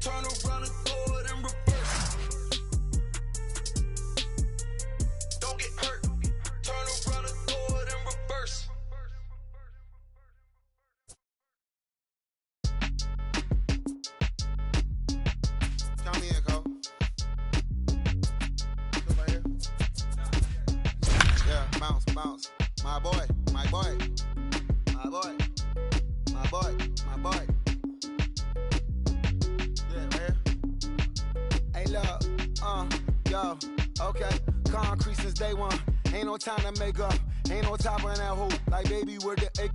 Turn around and throw it in reverse. Don't get hurt. Turn around and throw it in reverse. Count me in, Cole. Come right here. Yeah, bounce, bounce. My boy, my boy. My boy. My boy, my boy. Yeah, right here. Hey, look, yo, okay. Concrete since day one. Ain't no time to make up. Ain't no top on that hoe. Like, baby, where the egg?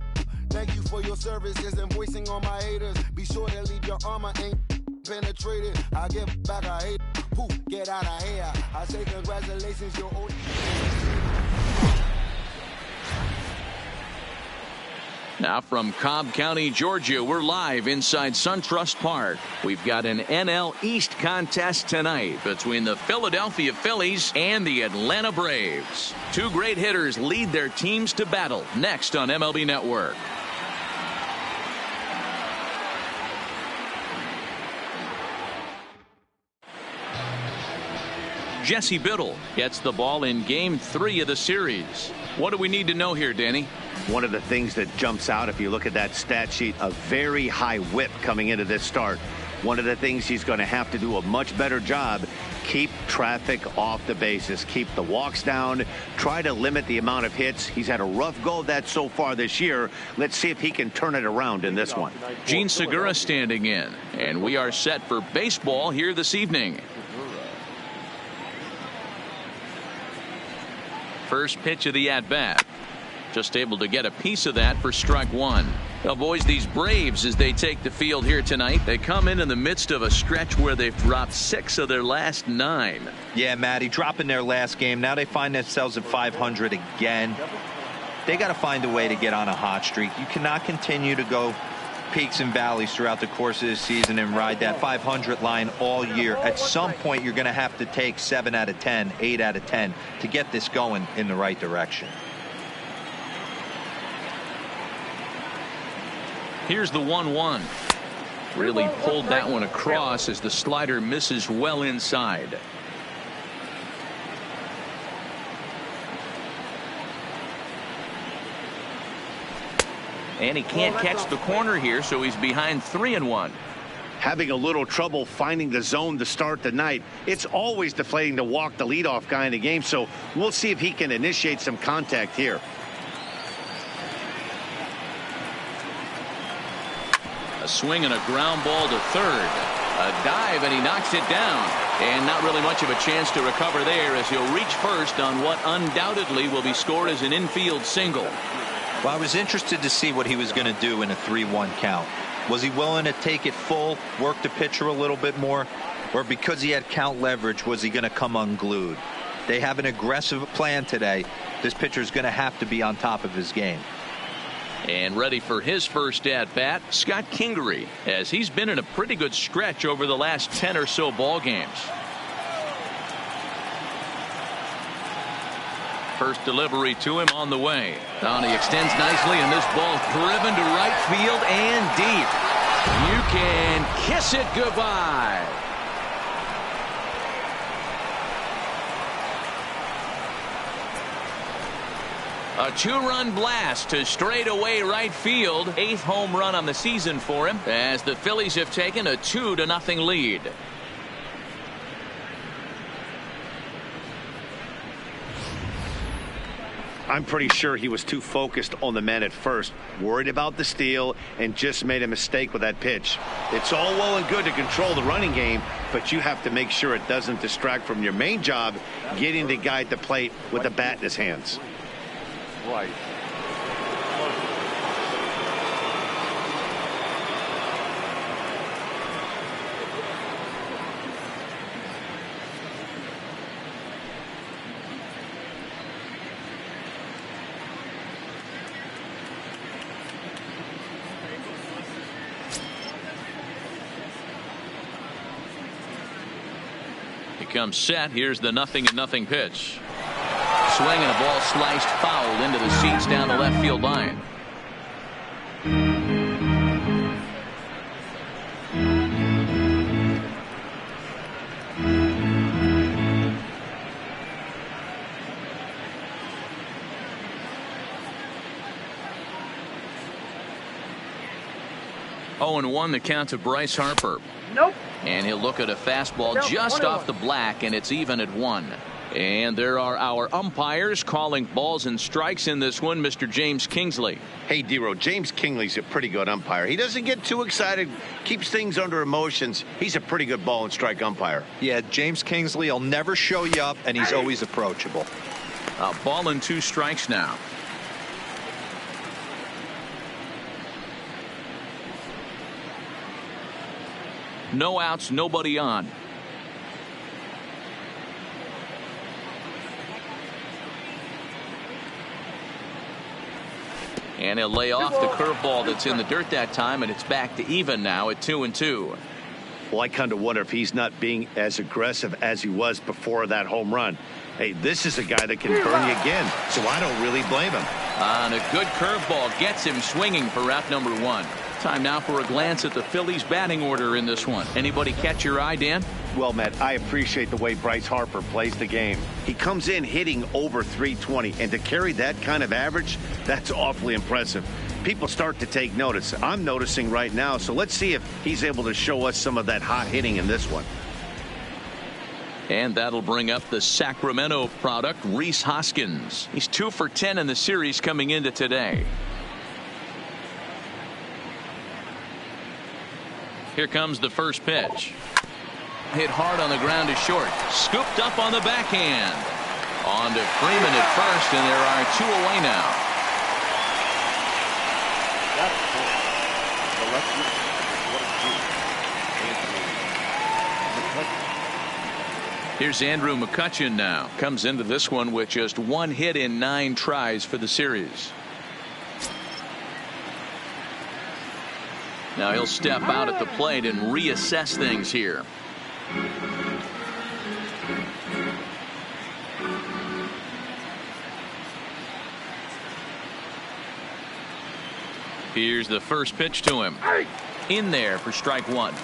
Thank you for your service. Just invoicing on my haters. Be sure to leave your armor ain't penetrated. I give back, I hate. Poof, get out of here. I say congratulations, you're old. Now from Cobb County, Georgia, we're live inside SunTrust Park. We've got an NL East contest tonight between the Philadelphia Phillies and the Atlanta Braves. Two great hitters lead their teams to battle next on MLB Network. Jesse Biddle gets the ball in Game 3 of the series. What do we need to know here, Danny? One of the things that jumps out, if you look at that stat sheet, a very high whip coming into this start. One of the things he's going to have to do a much better job, keep traffic off the bases, keep the walks down, try to limit the amount of hits. He's had a rough go of that so far this year. Let's see if he can turn it around in this one. Gene Segura standing in, and we are set for baseball here this evening. First pitch of the at-bat. Just able to get a piece of that for strike one. Now, boys, these Braves, as they take the field here tonight, they come in the midst of a stretch where they've dropped 6 of their last 9. Yeah, Matty, dropping their last game. Now they find themselves at 500 again. They got to find a way to get on a hot streak. You cannot continue to go peaks and valleys throughout the course of the season and ride that 500 line all year. At some point, you're going to have to take 7 out of 10, 8 out of 10 to get this going in the right direction. Here's the 1-1. Really pulled that one across as the slider misses well inside. And he can't catch the corner here, so he's behind 3-1. Having a little trouble finding the zone to start the night. It's always deflating to walk the leadoff guy in the game, so we'll see if he can initiate some contact here. A swing and a ground ball to third. A dive, and he knocks it down. And not really much of a chance to recover there as he'll reach first on what undoubtedly will be scored as an infield single. Well, I was interested to see what he was going to do in a 3-1 count. Was he willing to take it full, work the pitcher a little bit more, or because he had count leverage, was he going to come unglued? They have an aggressive plan today. This pitcher is going to have to be on top of his game. And ready for his first at-bat, Scott Kingery, as he's been in a pretty good stretch over the last 10 or so ball games. First delivery to him on the way. Now he extends nicely, and this ball driven to right field and deep. You can kiss it goodbye. A 2-run blast to straightaway right field. 8th home run on the season for him as the Phillies have taken a 2-0 lead. I'm pretty sure he was too focused on the man at first, worried about the steal, and just made a mistake with that pitch. It's all well and good to control the running game, but you have to make sure it doesn't distract from your main job, getting the guy at the plate with the bat in his hands. Right. He comes set. Here's the 0-0 pitch. Swing and a ball sliced foul into the seats down the left field line. 0-1 the count to Bryce Harper. Nope. And he'll look at a fastball Nope, just 1-1. off the black, and it's even at 1. And there are our umpires calling balls and strikes in this one, Mr. James Kingsley. Hey, D-Row, James Kingsley's a pretty good umpire. He doesn't get too excited, keeps things under emotions. He's a pretty good ball and strike umpire. Yeah, James Kingsley will never show you up, and he's always approachable. A ball and 2 strikes now. No outs, nobody on. And he'll lay off the curveball that's in the dirt that time, and it's back to even now at 2-2. Well, I kind of wonder if he's not being as aggressive as he was before that home run. Hey, this is a guy that can burn you again, so I don't really blame him. And a good curveball gets him swinging for out number 1. Time now for a glance at the Phillies batting order in this one. Anybody catch your eye, Dan? Well, Matt, I appreciate the way Bryce Harper plays the game. He comes in hitting over 320, and to carry that kind of average, that's awfully impressive. People start to take notice. I'm noticing right now, so let's see if he's able to show us some of that hot hitting in this one. And that'll bring up the Sacramento product, Rhys Hoskins. He's 2 for 10 in the series coming into today. Here comes the first pitch. Hit hard on the ground to short. Scooped up on the backhand. On to Freeman at first, and there are 2 away now. Here's Andrew McCutchen now. Comes into this one with just 1 hit in 9 tries for the series. Now he'll step out at the plate and reassess things here. Here's the first pitch to him. In there for strike 1.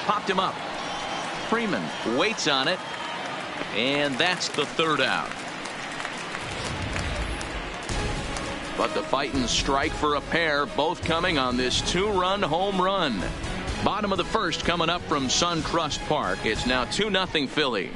Popped him up. Freeman waits on it, and that's the 3rd out. But the fighting strike for a pair, both coming on this 2-run home run. Bottom of the 1st coming up from SunTrust Park. It's now 2-0 Philly.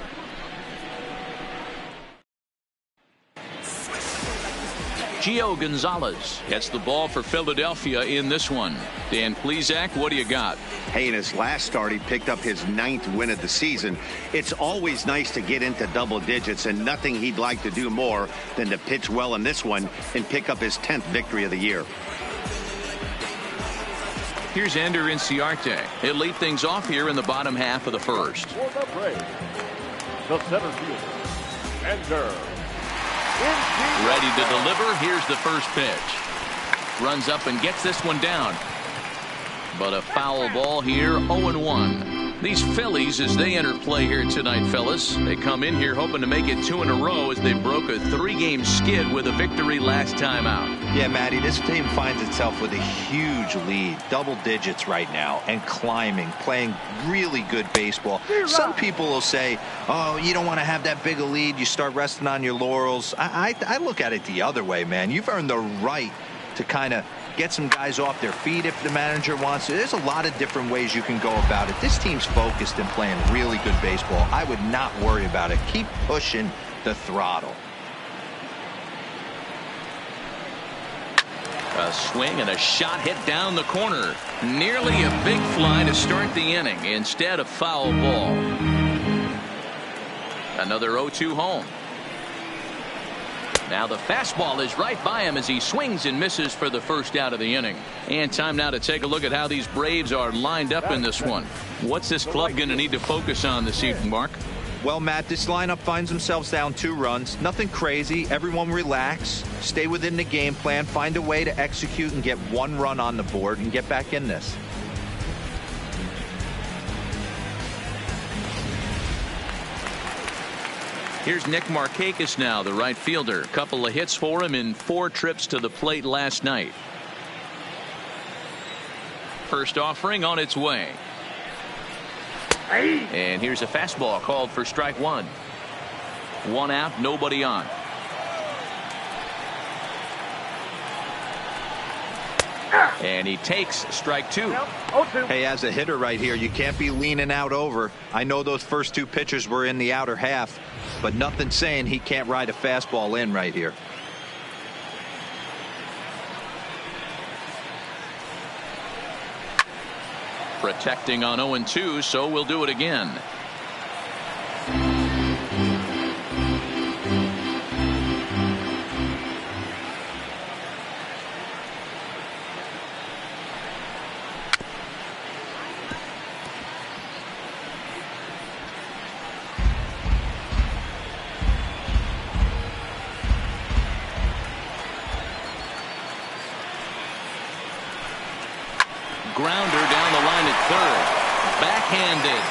Gio Gonzalez gets the ball for Philadelphia in this one. Dan Plesac, what do you got? Hey, in his last start, he picked up his 9th win of the season. It's always nice to get into double digits, and nothing he'd like to do more than to pitch well in this one and pick up his 10th victory of the year. Here's Ender Inciarte. He'll lead things off here in the bottom half of the 1st. For the Braves, the center fielder, Ender. Ready to deliver. Here's the first pitch. Runs up and gets this one down. But a foul ball here, 0-1. These Phillies, as they enter play here tonight, fellas, they come in here hoping to make it 2 in a row as they broke a 3-game skid with a victory last time out. Yeah, Matty, this team finds itself with a huge lead, double digits right now, and climbing, playing really good baseball. Some people will say, oh, you don't want to have that big a lead, you start resting on your laurels. I look at it the other way, man. You've earned the right to kind of get some guys off their feet if the manager wants to. There's a lot of different ways you can go about it. This team's focused and playing really good baseball. I would not worry about it. Keep pushing the throttle. A swing and a shot hit down the corner. Nearly a big fly to start the inning. Instead, a foul ball. Another 0-2 home. Now the fastball is right by him as he swings and misses for the first out of the inning. And time now to take a look at how these Braves are lined up in this one. What's this club going to need to focus on this evening, Mark? Well, Matt, this lineup finds themselves down 2 runs. Nothing crazy. Everyone relax. Stay within the game plan. Find a way to execute and get 1 run on the board and get back in this. Here's Nick Markakis now, the right fielder. Couple of hits for him in 4 trips to the plate last night. First offering on its way. And here's a fastball called for strike 1. 1 out, nobody on. And he takes strike 2. Hey, as a hitter right here, you can't be leaning out over. I know those first 2 pitches were in the outer half, but nothing saying he can't ride a fastball in right here. Protecting on 0-2, so we'll do it again. Grounder down the line at third. Backhanded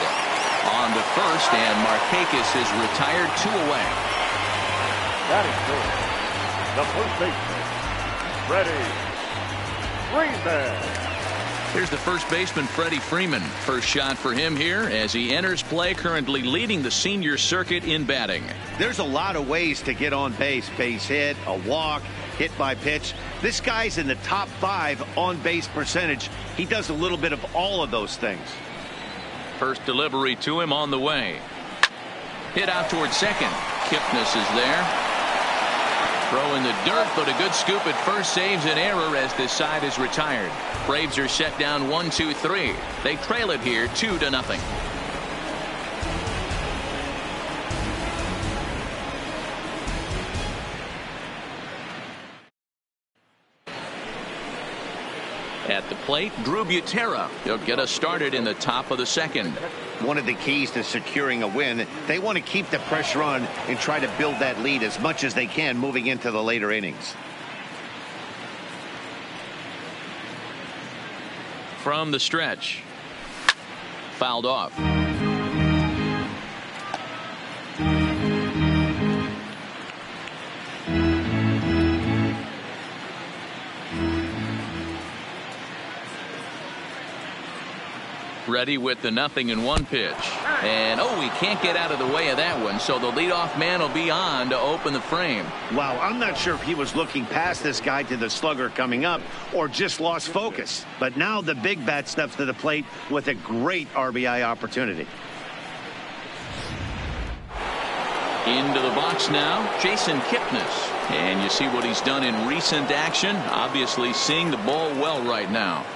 on to first, and Markakis is retired 2 away. Batting third, the first baseman, Freeman. Here's the first baseman, Freddie Freeman. First shot for him here as he enters play, currently leading the senior circuit in batting. There's a lot of ways to get on base. Base hit, a walk, hit by pitch. This guy's in the top 5 on base percentage. He does a little bit of all of those things. First delivery to him on the way. Hit out towards second. Kipnis is there. Throw in the dirt, but a good scoop at first saves an error as this side is retired. Braves are set down 1-2-3. They trail it here 2-0. At the plate, Drew Butera. He'll get us started in the top of the second. One of the keys to securing a win, they want to keep the pressure on and try to build that lead as much as they can moving into the later innings. From the stretch. Fouled off. Ready with the 0-1 pitch. And he can't get out of the way of that one, so the leadoff man will be on to open the frame. Wow, I'm not sure if he was looking past this guy to the slugger coming up or just lost focus. But now the big bat steps to the plate with a great RBI opportunity. Into the box now, Jason Kipnis. And you see what he's done in recent action. Obviously seeing the ball well right now.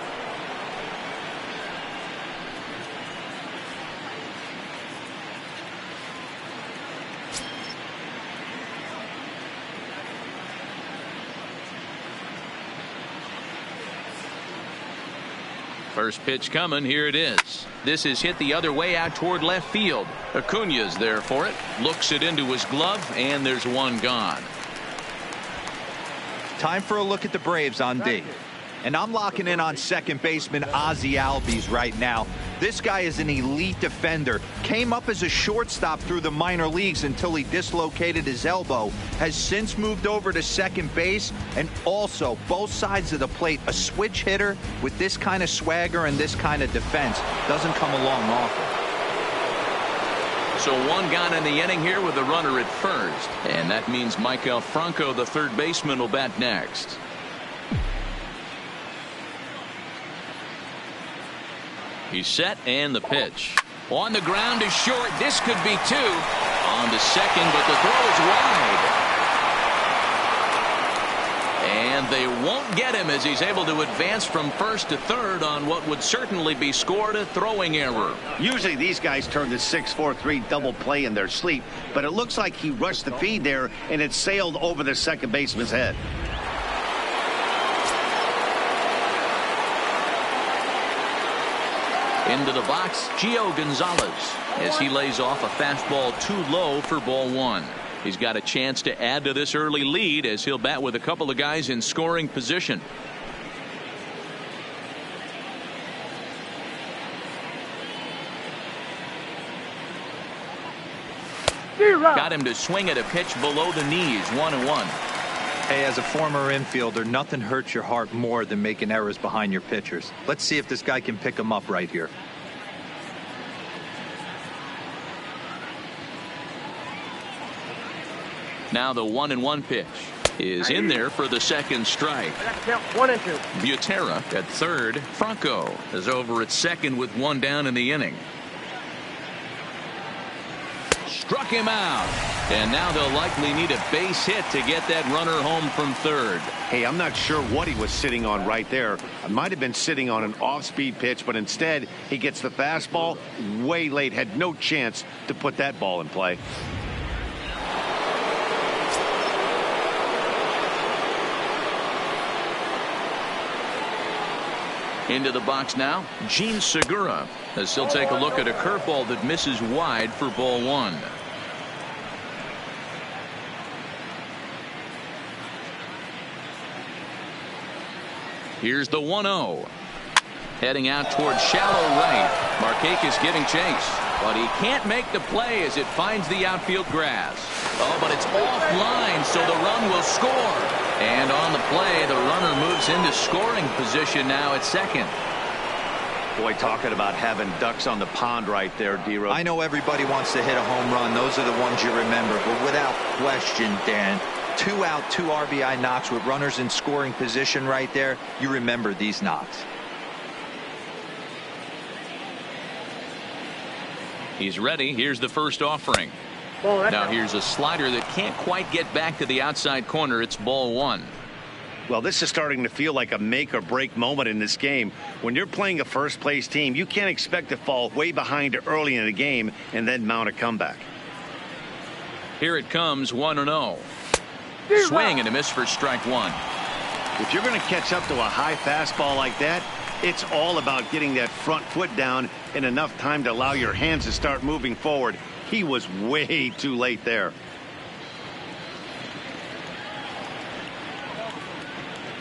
First pitch coming. Here it is. This is hit the other way out toward left field. Acuna's there for it. Looks it into his glove, and there's one gone. Time for a look at the Braves on D. And I'm locking in on second baseman Ozzie Albies right now. This guy is an elite defender. Came up as a shortstop through the minor leagues until he dislocated his elbow. Has since moved over to second base, and also both sides of the plate. A switch hitter with this kind of swagger and this kind of defense doesn't come along often. So one gone in the inning here with a runner at first. And that means Michael Franco, the third baseman, will bat next. He's set, and the pitch. On the ground is short. This could be 2. On to second, but the throw is wide. And they won't get him as he's able to advance from first to third on what would certainly be scored a throwing error. Usually these guys turn the 6-4-3 double play in their sleep, but it looks like he rushed the feed there and it sailed over the second baseman's head. Into the box, Gio Gonzalez as he lays off a fastball too low for ball 1. He's got a chance to add to this early lead as he'll bat with a couple of guys in scoring position. Got him to swing at a pitch below the knees. 1-1. Hey, as a former infielder, nothing hurts your heart more than making errors behind your pitchers. Let's see if this guy can pick them up right here. Now the 1-1 pitch is in there for the second strike. 1-2. Butera at third. Franco is over at second with one down in the inning. Struck him out. And now they'll likely need a base hit to get that runner home from third. Hey, I'm not sure what he was sitting on right there. It might have been sitting on an off-speed pitch, but instead he gets the fastball way late. Had no chance to put that ball in play. Into the box now, Gene Segura, as he'll take a look at a curveball that misses wide for ball one. Here's the 1-0. Heading out towards shallow right. Markakis giving chase, but he can't make the play as it finds the outfield grass. Oh, but it's offline, so the run will score. And on the play, the runner moves into scoring position now at second. Boy, talking about having ducks on the pond right there, D-Rose. I know everybody wants to hit a home run. Those are the ones you remember. But without question, Dan, 2 out, 2 RBI knocks with runners in scoring position right there. You remember these knocks. He's ready. Here's the first offering. Now here's a slider that can't quite get back to the outside corner. It's ball one. Well, this is starting to feel like a make or break moment in this game. When you're playing a first place team, you can't expect to fall way behind early in the game and then mount a comeback. Here it comes, 1-0. Swing and a miss for strike one. If you're going to catch up to a high fastball like that, it's all about getting that front foot down in enough time to allow your hands to start moving forward. He was way too late there.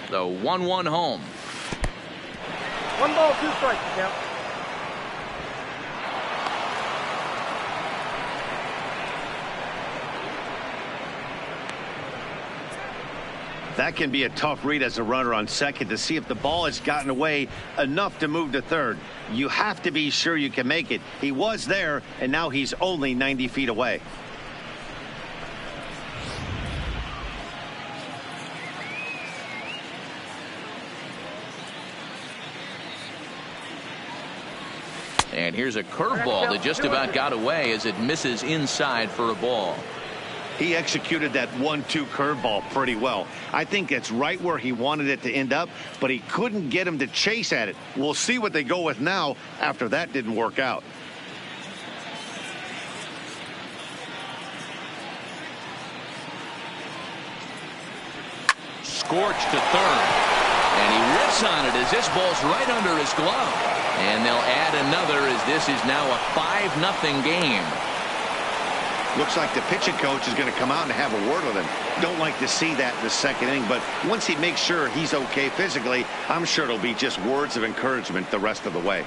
The 1-1 home. 1 ball, 2 strikes, count. That can be a tough read as a runner on second to see if the ball has gotten away enough to move to third. You have to be sure you can make it. He was there, and now he's only 90 feet away. And here's a curveball that just about got away as it misses inside for a ball. He executed that 1-2 curveball pretty well. I think it's right where he wanted it to end up, but he couldn't get him to chase at it. We'll see what they go with now after that didn't work out. Scorched to third. And he rips on it as this ball's right under his glove. And they'll add another as this is now a 5-0 game. Looks like the pitching coach is going to come out and have a word with him. Don't like to see that in the second inning, but once he makes sure he's okay physically, I'm sure it'll be just words of encouragement the rest of the way.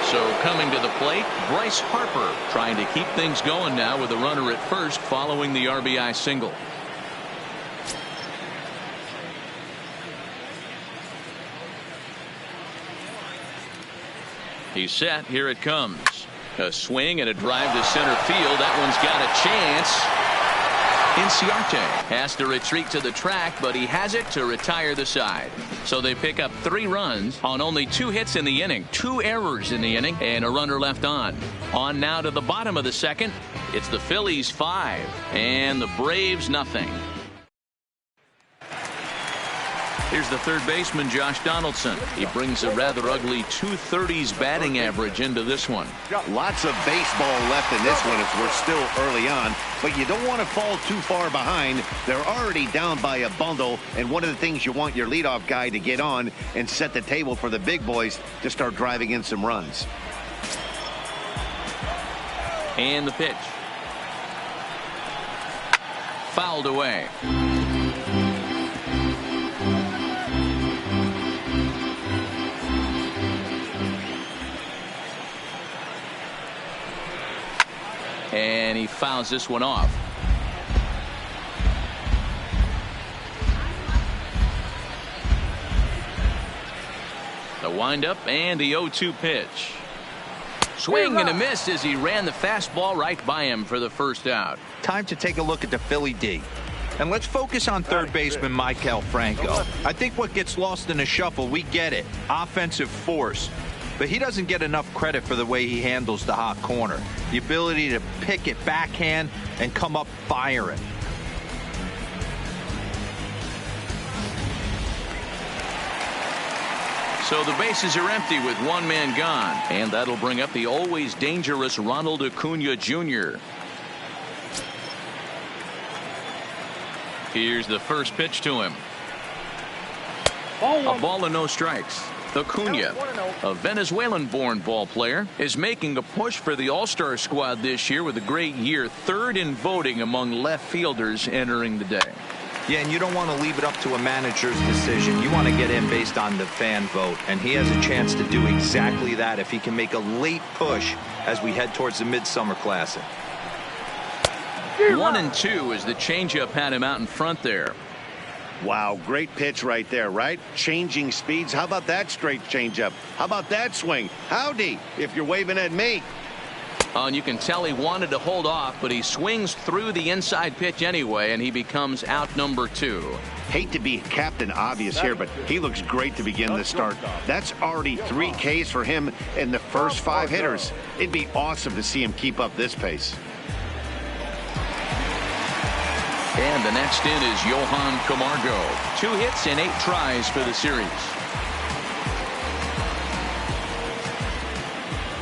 So coming to the plate, Bryce Harper trying to keep things going now with a runner at first following the RBI single. He's set. Here it comes. A swing and a drive to center field. That one's got a chance. Inciarte has to retreat to the track, but he has it to retire the side. So they pick up 3 runs on only 2 hits in the inning, 2 errors in the inning, and a runner left on. On now to the bottom of the second. It's the Phillies 5 and the Braves nothing. Here's the third baseman, Josh Donaldson. He brings a rather ugly 230s batting average into this one. Lots of baseball left in this one as we're still early on, but you don't want to fall too far behind. They're already down by a bundle, and one of the things you want your leadoff guy to get on and set the table for the big boys to start driving in some runs. And the pitch. Fouled away. And he fouls this one off. The windup and the 0-2 pitch. Swing and a miss as he ran the fastball right by him for the first out. Time to take a look at the Philly D. And let's focus on third baseman Maikel Franco. I think what gets lost in the shuffle, we get it. Offensive force. But he doesn't get enough credit for the way he handles the hot corner. The ability to pick it backhand and come up firing. So the bases are empty with one man gone. And that'll bring up the always dangerous Ronald Acuna Jr. Here's the first pitch to him. A ball and no strikes. Acuna, a Venezuelan-born ball player, is making a push for the All-Star squad this year with a great year, third in voting among left fielders entering the day. Yeah, and you don't want to leave it up to a manager's decision. You want to get in based on the fan vote, and he has a chance to do exactly that if he can make a late push as we head towards the Midsummer Classic. 1-2 as the changeup had him out in front there. Wow, great pitch right there, right? Changing speeds. How about that straight changeup? How about that swing? Howdy, if you're waving at me. And you can tell he wanted to hold off, but he swings through the inside pitch anyway, and he becomes out number 2. Hate to be Captain Obvious here, but he looks great to begin this start. That's already 3 Ks for him in the first 5 hitters. It'd be awesome to see him keep up this pace. And the next in is Johan Camargo. 2 hits and 8 tries for the series.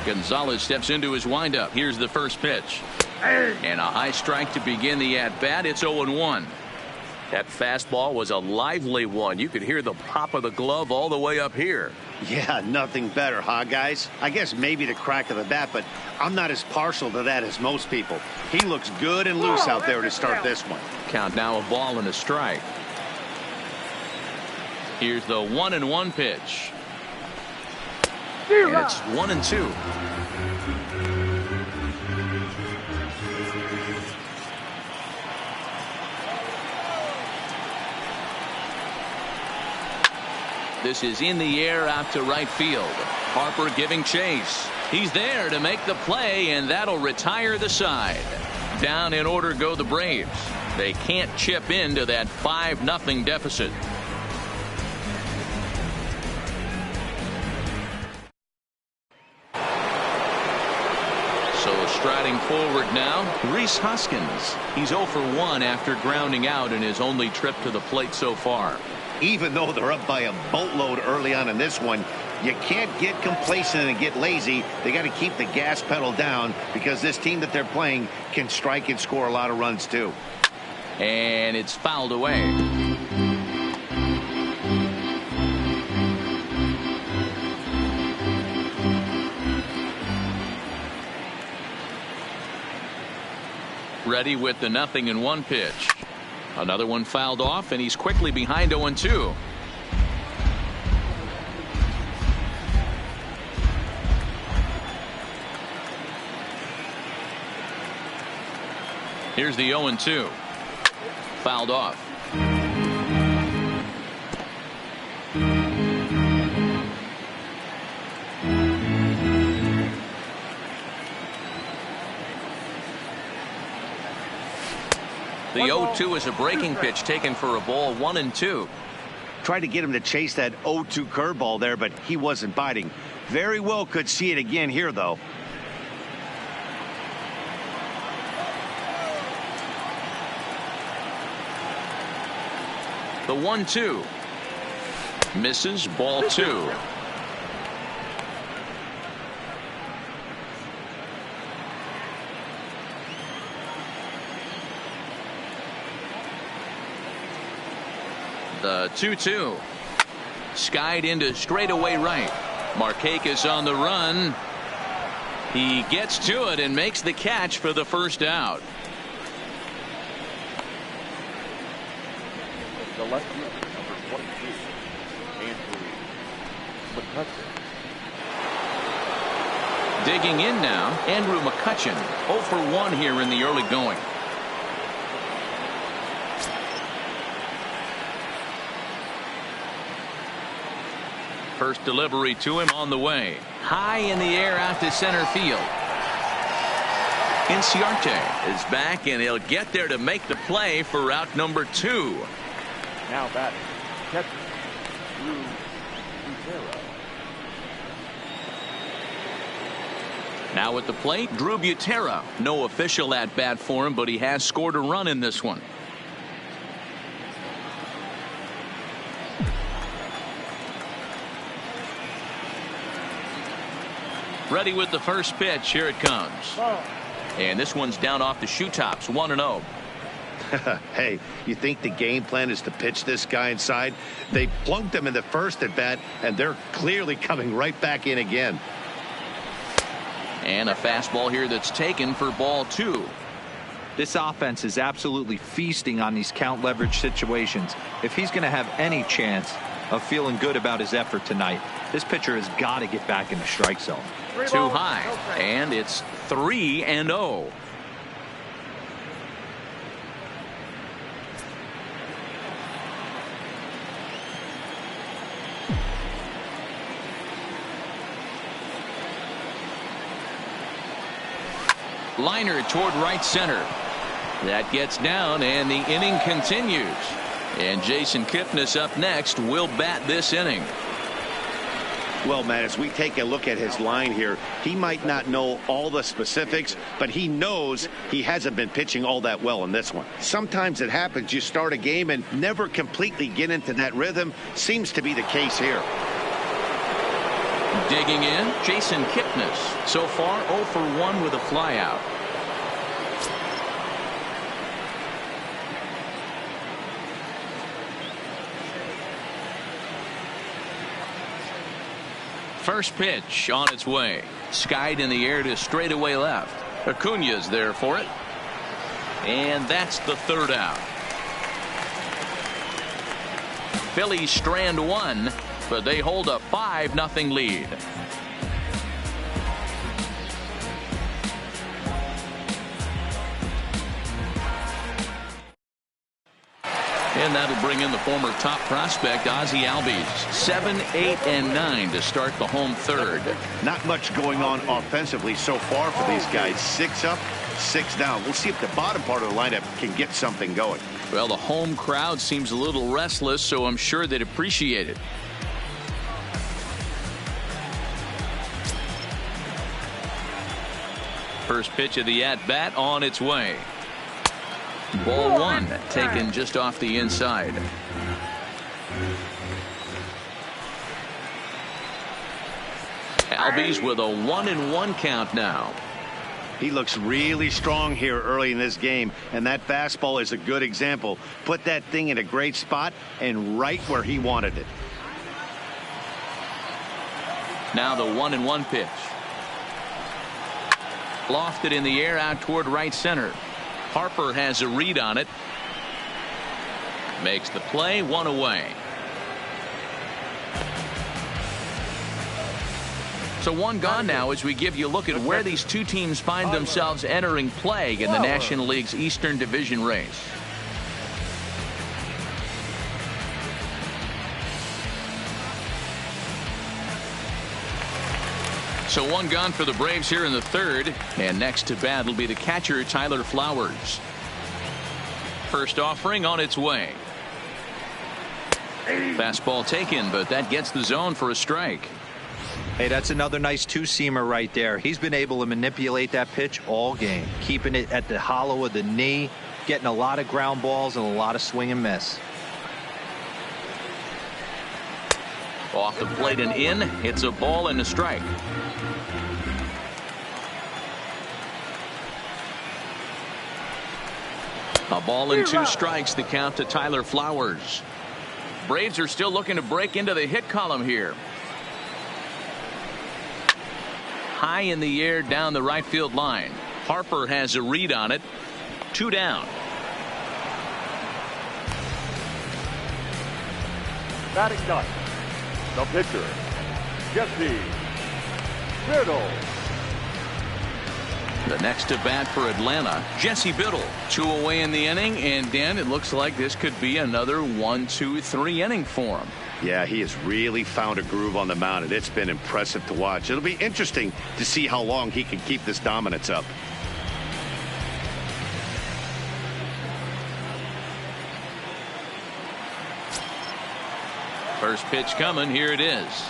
Gonzalez steps into his windup. Here's the first pitch. And a high strike to begin the at-bat. It's 0-1. That fastball was a lively one. You could hear the pop of the glove all the way up here. Yeah, nothing better, huh, guys? I guess maybe the crack of the bat, but I'm not as partial to that as most people. He looks good and loose out there to start this one. Count now, a ball and a strike. Here's the 1-1 pitch. And it's 1-2. This is in the air out to right field. Harper giving chase. He's there to make the play, and that'll retire the side. Down in order go the Braves. They can't chip into that 5-0 deficit. So striding forward now, Rhys Hoskins. He's 0 for 1 after grounding out in his only trip to the plate so far. Even though they're up by a boatload early on in this one, you can't get complacent and get lazy. They got to keep the gas pedal down because this team that they're playing can strike and score a lot of runs too. And it's fouled away. Ready with the 0-1 pitch. Another one fouled off, and he's quickly behind 0-2. Here's the 0-2. Fouled off. The 0-2 is a breaking pitch taken for a ball, 1-2. Tried to get him to chase that 0-2 curveball there, but he wasn't biting. Very well could see it again here, though. The 1-2 misses, ball 2. The 2-2 skied into straightaway right. Markakis on the run. He gets to it and makes the catch for the first out. The left fielder, number 22, Andrew McCutcheon. Digging in now, Andrew McCutchen, 0 for 1 here in the early going. First delivery to him on the way. High in the air out to center field. Inciarte is back, and he'll get there to make the play for out number 2. Now batting, catcher, Drew. Now at the plate, Drew Butera. No official at bat for him, but he has scored a run in this one. Ready with the first pitch. Here it comes. And this one's down off the shoe tops. 1-0. Hey, you think the game plan is to pitch this guy inside? They plunked him in the first at bat, and they're clearly coming right back in again. And a fastball here that's taken for ball 2. This offense is absolutely feasting on these count leverage situations. If he's going to have any chance of feeling good about his effort tonight, this pitcher has got to get back in the strike zone. Too high, and it's 3-0. Liner toward right center. That gets down, and the inning continues. And Jason Kipnis up next will bat this inning. Well, Matt, as we take a look at his line here, he might not know all the specifics, but he knows he hasn't been pitching all that well in this one. Sometimes it happens. You start a game and never completely get into that rhythm. Seems to be the case here. Digging in, Jason Kipnis. So far 0 for 1 with a flyout. First pitch on its way. Skied in the air to straightaway left. Acuna's there for it. And that's the third out. Phillies strand 1, but they hold a 5-0 lead. And that'll bring in the former top prospect, Ozzie Albies. 7, 8, and 9 to start the home third. Not much going on offensively so far for these guys. 6 up, 6 down. We'll see if the bottom part of the lineup can get something going. Well, the home crowd seems a little restless, so I'm sure they'd appreciate it. First pitch of the at-bat on its way. Ball 1 taken just off the inside. Albies with a 1-1 count now. He looks really strong here early in this game, and that fastball is a good example. Put that thing in a great spot and right where he wanted it. Now the 1-1 pitch. Lofted in the air out toward right center. Harper has a read on it. Makes the play, 1 away. So 1 gone now as we give you a look at where these two teams find themselves entering play in the National League's Eastern Division race. So 1 gone for the Braves here in the third, and next to bat will be the catcher Tyler Flowers. First offering on its way. Fastball taken, but that gets the zone for a strike. Hey, that's another nice two-seamer right there. He's been able to manipulate that pitch all game, keeping it at the hollow of the knee, getting a lot of ground balls and a lot of swing and miss. Off the plate and in. It's a ball and a strike. A ball and 2 strikes, the count to Tyler Flowers. Braves are still looking to break into the hit column here. High in the air down the right field line. Harper has a read on it. 2 down. Batting ninth, the pitcher, Jesse Riddle. The next to bat for Atlanta, Jesse Biddle. 2 away in the inning, and Dan, it looks like this could be another 1-2-3 inning for him. Yeah, he has really found a groove on the mound, and it's been impressive to watch. It'll be interesting to see how long he can keep this dominance up. First pitch coming. Here it is.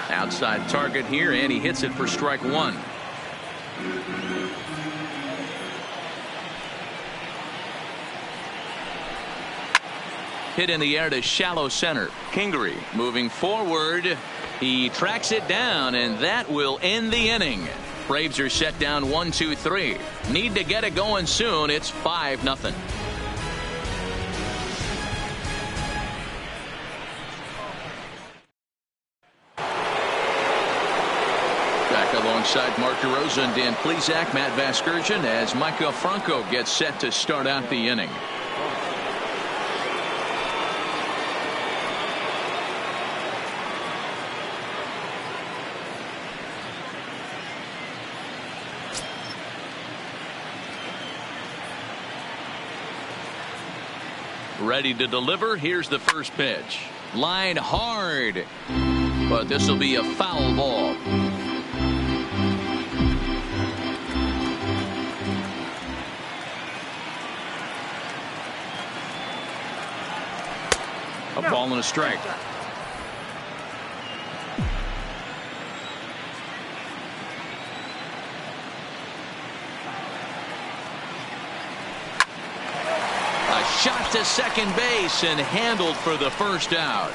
Outside target here, and he hits it for strike 1. Hit in the air to shallow center. Kingery moving forward. He tracks it down, and that will end the inning. Braves are set down 1-2-3. Need to get it going soon. It's 5-0. Alongside Mark DeRosa and Dan Plesac, Matt Vasgersian, as Michael Franco gets set to start out the inning. Ready to deliver. Here's the first pitch. Line hard, but this will be a foul ball. A ball and a strike. A shot to second base and handled for the first out.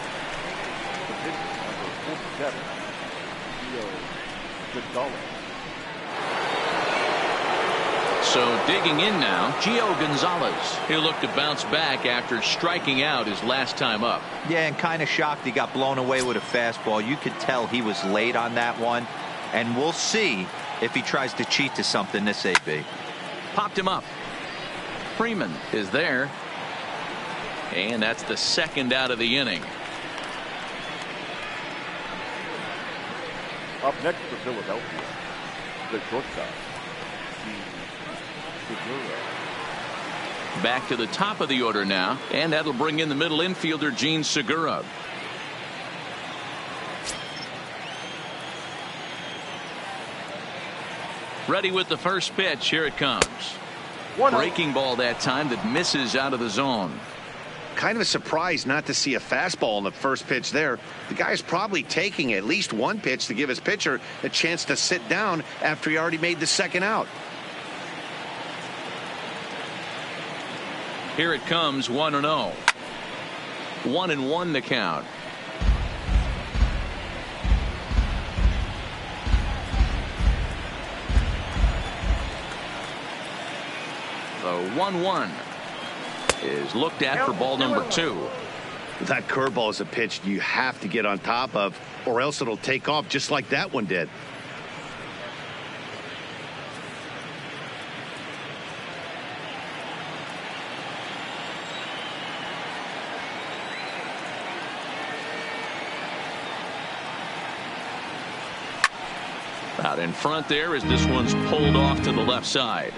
So digging in now, Gio Gonzalez. He'll look to bounce back after striking out his last time up. Yeah, and kind of shocked he got blown away with a fastball. You could tell he was late on that one. And we'll see if he tries to cheat to something this AB. Popped him up. Freeman is there. And that's the second out of the inning. Up next for Philadelphia, the shortstop. Back to the top of the order now, and that'll bring in the middle infielder Gene Segura. Ready with the first pitch. Here it comes. Breaking ball that time that misses out of the zone. Kind of a surprise not to see a fastball in the first pitch there. The guy's probably taking at least one pitch to give his pitcher a chance to sit down after he already made the second out. Here it comes, 1-0. 1-1 the count. The 1-1 is looked at for ball number 2. That curveball is a pitch you have to get on top of, or else it'll take off just like that one did. Out in front there as this one's pulled off to the left side.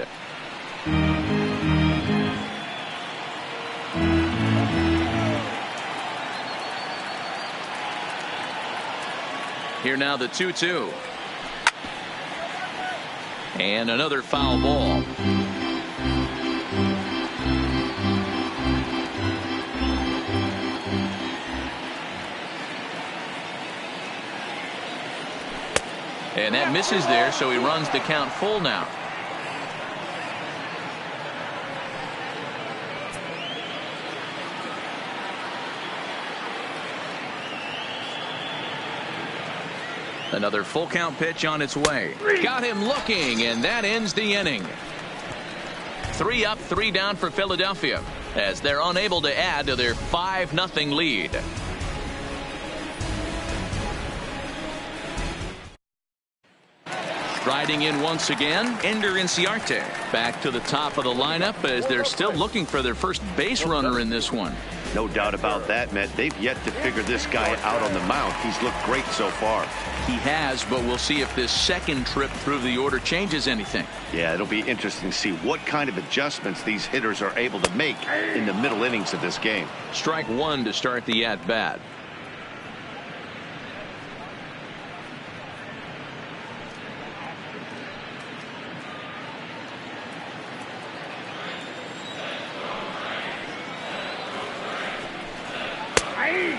Here now the 2-2. And another foul ball. And that misses there, so he runs the count full now. Another full count pitch on its way. Got him looking, and that ends the inning. 3 up, 3 down for Philadelphia as they're unable to add to their 5-0 lead. Riding in once again, Ender Inciarte. Back to the top of the lineup as they're still looking for their first base runner in this one. No doubt about that, Matt. They've yet to figure this guy out on the mound. He's looked great so far. He has, but we'll see if this second trip through the order changes anything. Yeah, it'll be interesting to see what kind of adjustments these hitters are able to make in the middle innings of this game. Strike one to start the at-bat.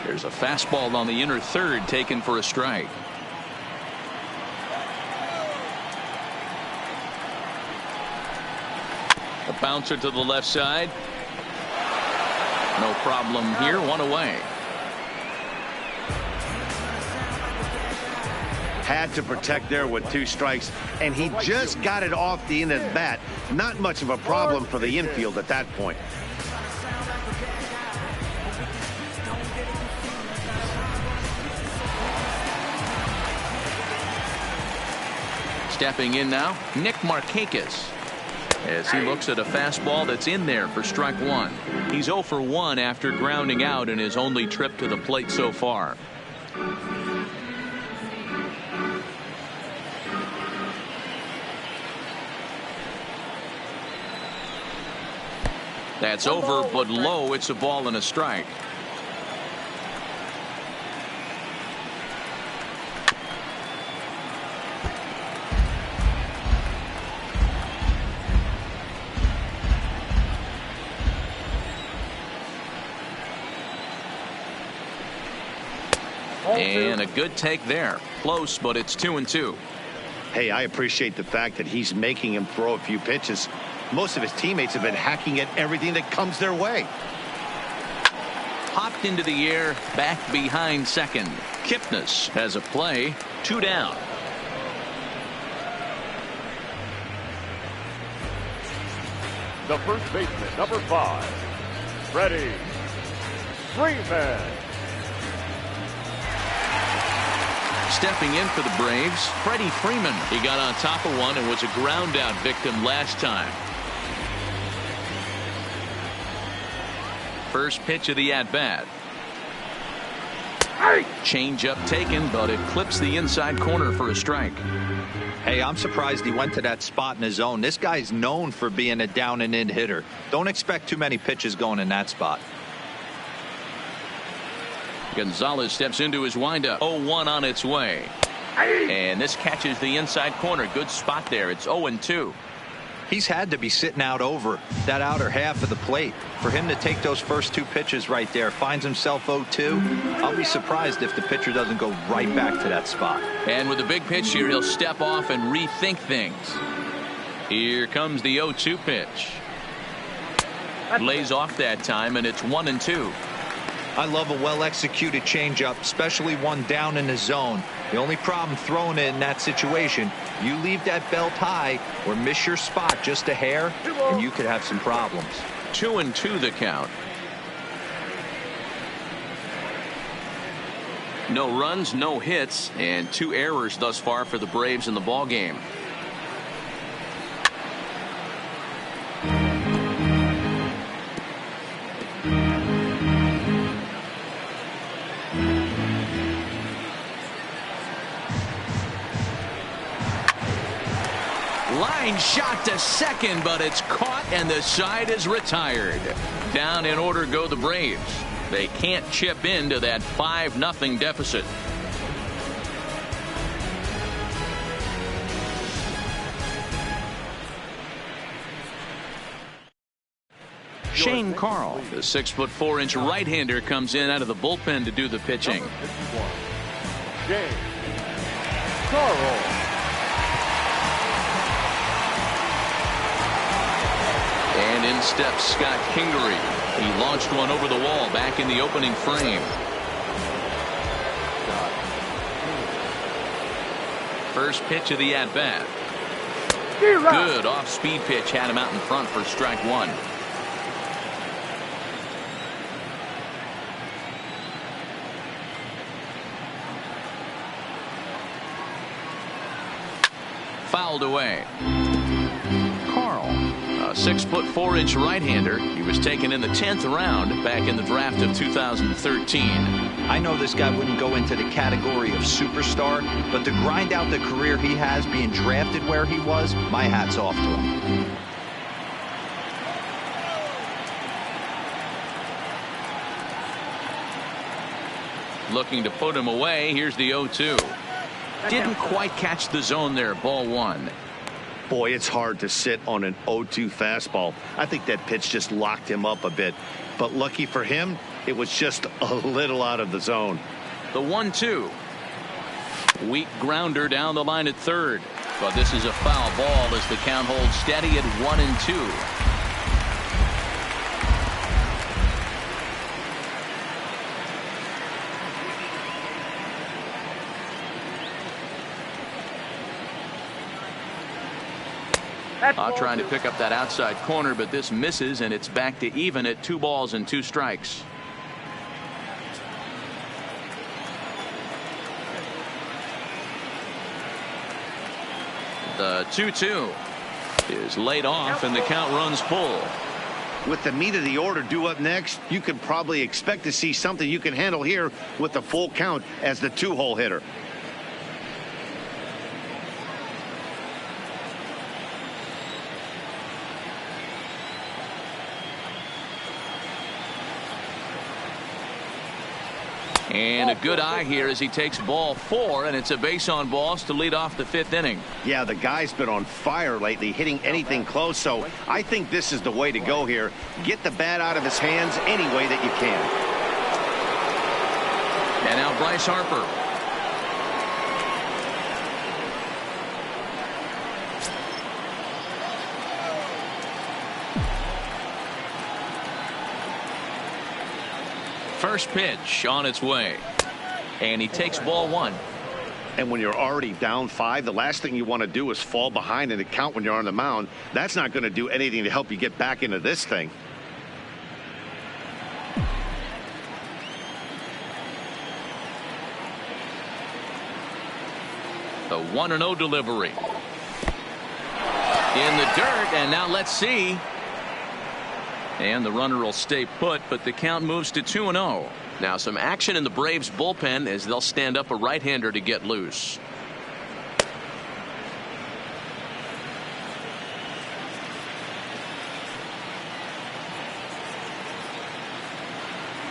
There's a fastball on the inner third taken for a strike. A bouncer to the left side. No problem here. One away. Had to protect there with 2 strikes, and he just got it off the end of the bat. Not much of a problem for the infield at that point. Stepping in now, Nick Markakis, as he looks at a fastball that's in there for strike one. He's 0 for 1 after grounding out in his only trip to the plate so far. That's over, but low. It's a ball and a strike. And a good take there. Close, but it's 2-2. Hey, I appreciate the fact that he's making him throw a few pitches. Most of his teammates have been hacking at everything that comes their way. Hopped into the air, back behind second. Kipnis has a play. 2 down. The first baseman, number 5, Freddie Freeman. Stepping in for the Braves, Freddie Freeman. He got on top of one and was a ground out victim last time. First pitch of the at-bat. Change up taken, but it clips the inside corner for a strike. Hey, I'm surprised he went to that spot in his zone. This guy's known for being a down and in hitter. Don't expect too many pitches going in that spot. Gonzalez steps into his windup. 0-1 on its way. And this catches the inside corner. Good spot there. It's 0-2. He's had to be sitting out over that outer half of the plate. For him to take those first 2 pitches right there, finds himself 0-2. I'll be surprised if the pitcher doesn't go right back to that spot. And with the big pitch here, he'll step off and rethink things. Here comes the 0-2 pitch. Lays off that time, and it's 1-2. I love a well-executed changeup, especially one down in the zone. The only problem throwing it in that situation, you leave that belt high or miss your spot just a hair, and you could have some problems. 2-2 the count. No runs, no hits, and 2 errors thus far for the Braves in the ball game. Line shot to second, but it's caught and the side is retired. Down in order go the Braves. They can't chip into that 5-0 deficit. Shane Carl, the 6'4" right-hander, comes in out of the bullpen to do the pitching. Shane Carl. And in steps Scott Kingery. He launched one over the wall back in the opening frame. First pitch of the at-bat. Good off-speed pitch, had him out in front for strike one. Fouled away. Carl, a 6'4" right-hander. He was taken in the 10th round back in the draft of 2013. I know this guy wouldn't go into the category of superstar, but to grind out the career he has being drafted where he was, my hat's off to him. Looking to put him away. Here's the 0-2. Didn't quite catch the zone there. Ball 1. Boy, it's hard to sit on an 0-2 fastball. I think that pitch just locked him up a bit. But lucky for him, it was just a little out of the zone. The 1-2. Weak grounder down the line at third. But this is a foul ball as the count holds steady at 1-2. Trying to pick up that outside corner, but this misses, and it's back to even at 2 balls and 2 strikes. The 2-2 is laid off, and the count runs full. With the meat of the order due up next, you could probably expect to see something you can handle here with the full count as the 2-hole hitter. And a good eye here as he takes ball 4, and it's a base on balls to lead off the 5th inning. Yeah, the guy's been on fire lately, hitting anything close, so I think this is the way to go here. Get the bat out of his hands any way that you can. And now Bryce Harper. First pitch on its way, and he takes ball 1. And when you're already down 5, the last thing you want to do is fall behind in the count when you're on the mound. That's not going to do anything to help you get back into this thing. The 1-0 delivery in the dirt, and now let's see. And the runner will stay put, but the count moves to 2-0. Now some action in the Braves bullpen as they'll stand up a right-hander to get loose.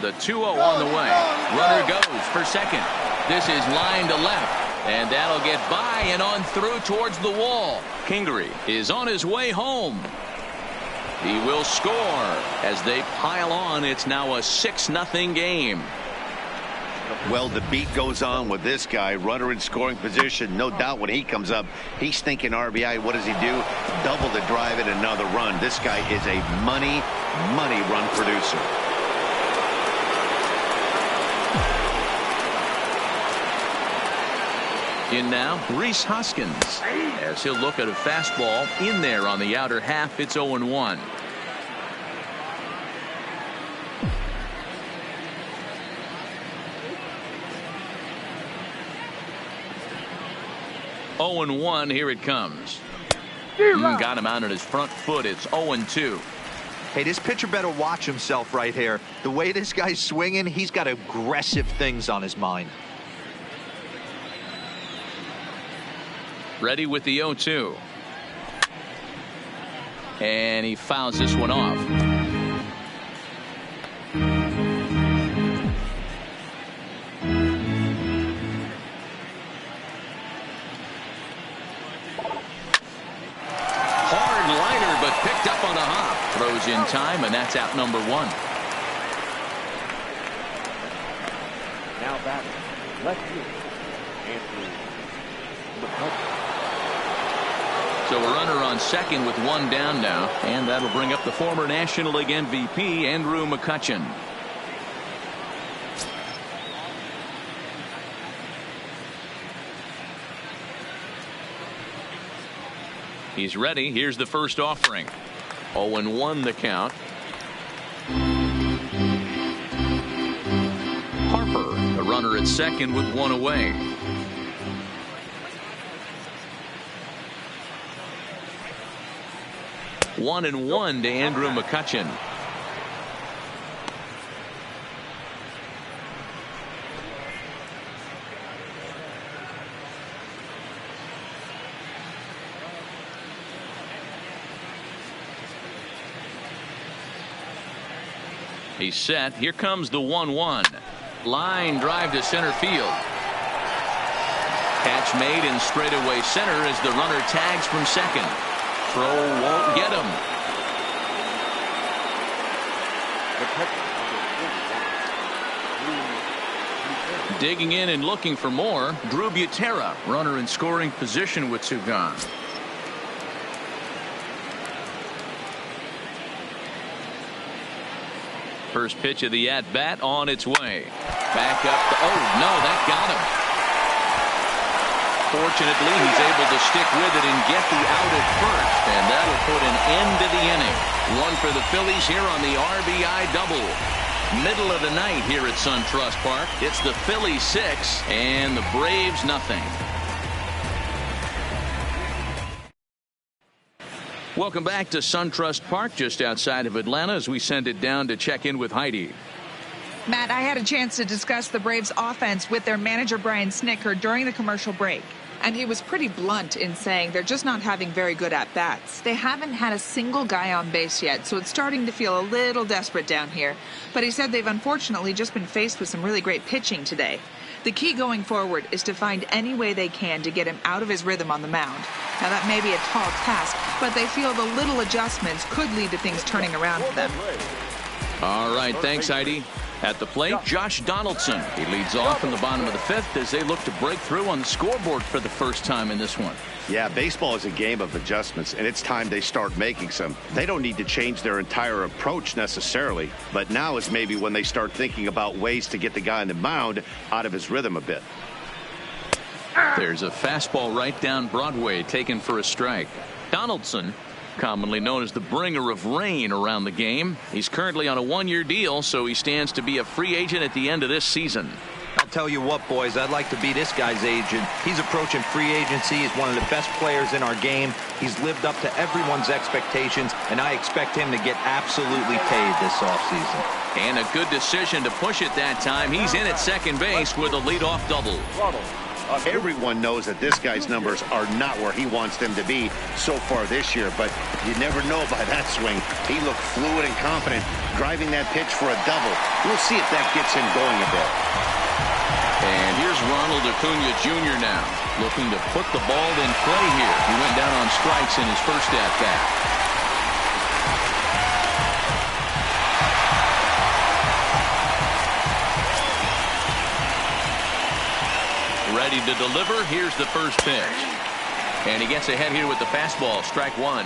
The 2-0 on the way. Runner goes for second. This is line to left, and that'll get by and on through towards the wall. Kingery is on his way home. He will score as they pile on. It's now a 6-0 game. Well, the beat goes on with this guy. Runner in scoring position. No doubt when he comes up, he's thinking RBI. What does he do? Double the drive and another run. This guy is a money run producer. In now, Rhys Hoskins, as he'll look at a fastball in there on the outer half. It's 0-1. Here it comes. Got him out on his front foot. It's 0-2. Hey, this pitcher better watch himself right here. The way this guy's swinging, he's got aggressive things on his mind. Ready with the 0-2. And he fouls this one off. Hard liner, but picked up on the hop. Throws in time, and that's out number 1. Now batting, left field, Andrew McCutcheon. So a runner on second with 1 down now, and that'll bring up the former National League MVP, Andrew McCutcheon. He's ready. Here's the first offering. 0-1 the count. Harper, a runner at second with 1 away. 1-1 to Andrew McCutchen. He's set. Here comes the 1-1. Line drive to center field. Catch made in straightaway center as the runner tags from second. Throw won't get him. Digging in and looking for more, Drew Butera, runner in scoring position with 2 gone. First pitch of the at-bat on its way. Back up. Oh, no, that got him. Fortunately, he's able to stick with it and get the out at first, and that'll put an end to the inning. One for the Phillies here on the RBI double. Middle of the night here at SunTrust Park. It's the Phillies 6 and the Braves nothing. Welcome back to SunTrust Park just outside of Atlanta as we send it down to check in with Heidi. Matt, I had a chance to discuss the Braves offense with their manager Brian Snitker during the commercial break. And he was pretty blunt in saying they're just not having very good at-bats. They haven't had a single guy on base yet, so it's starting to feel a little desperate down here. But he said they've unfortunately just been faced with some really great pitching today. The key going forward is to find any way they can to get him out of his rhythm on the mound. Now, that may be a tall task, but they feel the little adjustments could lead to things turning around for them. All right, thanks, Heidi. At the plate, Josh Donaldson. He leads off in the bottom of the 5th as they look to break through on the scoreboard for the first time in this one. Yeah, baseball is a game of adjustments, and it's time they start making some. They don't need to change their entire approach necessarily, but now is maybe when they start thinking about ways to get the guy on the mound out of his rhythm a bit. There's a fastball right down Broadway taken for a strike. Donaldson, commonly known as the bringer of rain around the game. He's currently on a 1-year deal, so he stands to be a free agent at the end of this season. I'll tell you what, boys, I'd like to be this guy's agent. He's approaching free agency. He's one of the best players in our game. He's lived up to everyone's expectations, and I expect him to get absolutely paid this offseason. And a good decision to push it that time. He's in at second base with a leadoff double. Everyone knows that this guy's numbers are not where he wants them to be so far this year, but you never know by that swing. He looked fluid and confident, driving that pitch for a double. We'll see if that gets him going a bit. And here's Ronald Acuna Jr. now, looking to put the ball in play here. He went down on strikes in his first at-bat. Ready to deliver. Here's the first pitch. And he gets ahead here with the fastball. Strike 1.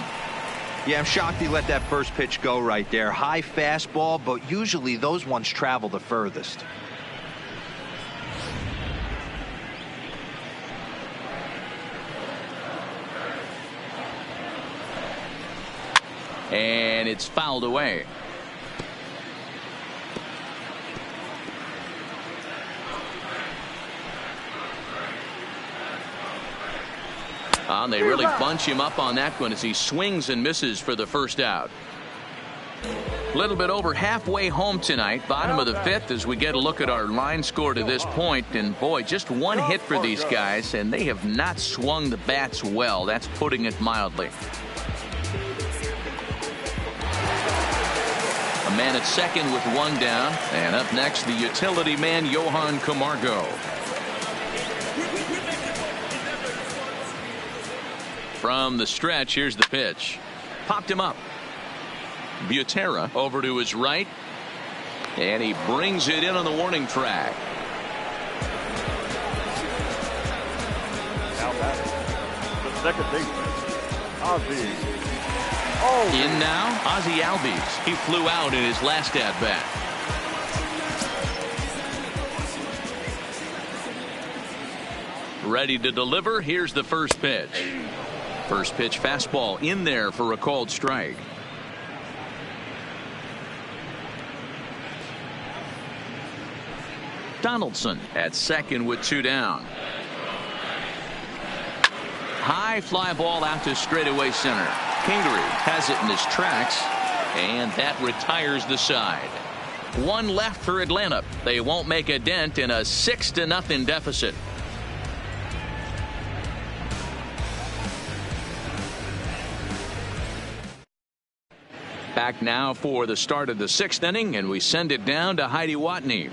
Yeah, I'm shocked he let that first pitch go right there. High fastball, but usually those ones travel the furthest. And it's fouled away. They really bunch him up on that one as he swings and misses for the first out. A little bit over halfway home tonight, bottom of the 5th, as we get a look at our line score to this point. And boy, just one hit for these guys, and they have not swung the bats well. That's putting it mildly. A man at second with 1 down, and up next the utility man Johan Camargo. From the stretch, here's the pitch. Popped him up. Butera over to his right. And he brings it in on the warning track. Now batting, the second baseman, Ozzie. In now, Ozzie Albies. He flew out in his last at-bat. Ready to deliver. Here's the first pitch. First pitch fastball in there for a called strike. Donaldson at second with 2 down. High fly ball out to straightaway center. Kingery has it in his tracks, and that retires the side. One left for Atlanta. They won't make a dent in a 6-0 deficit. Back now for the start of the 6th inning, and we send it down to Heidi Watney.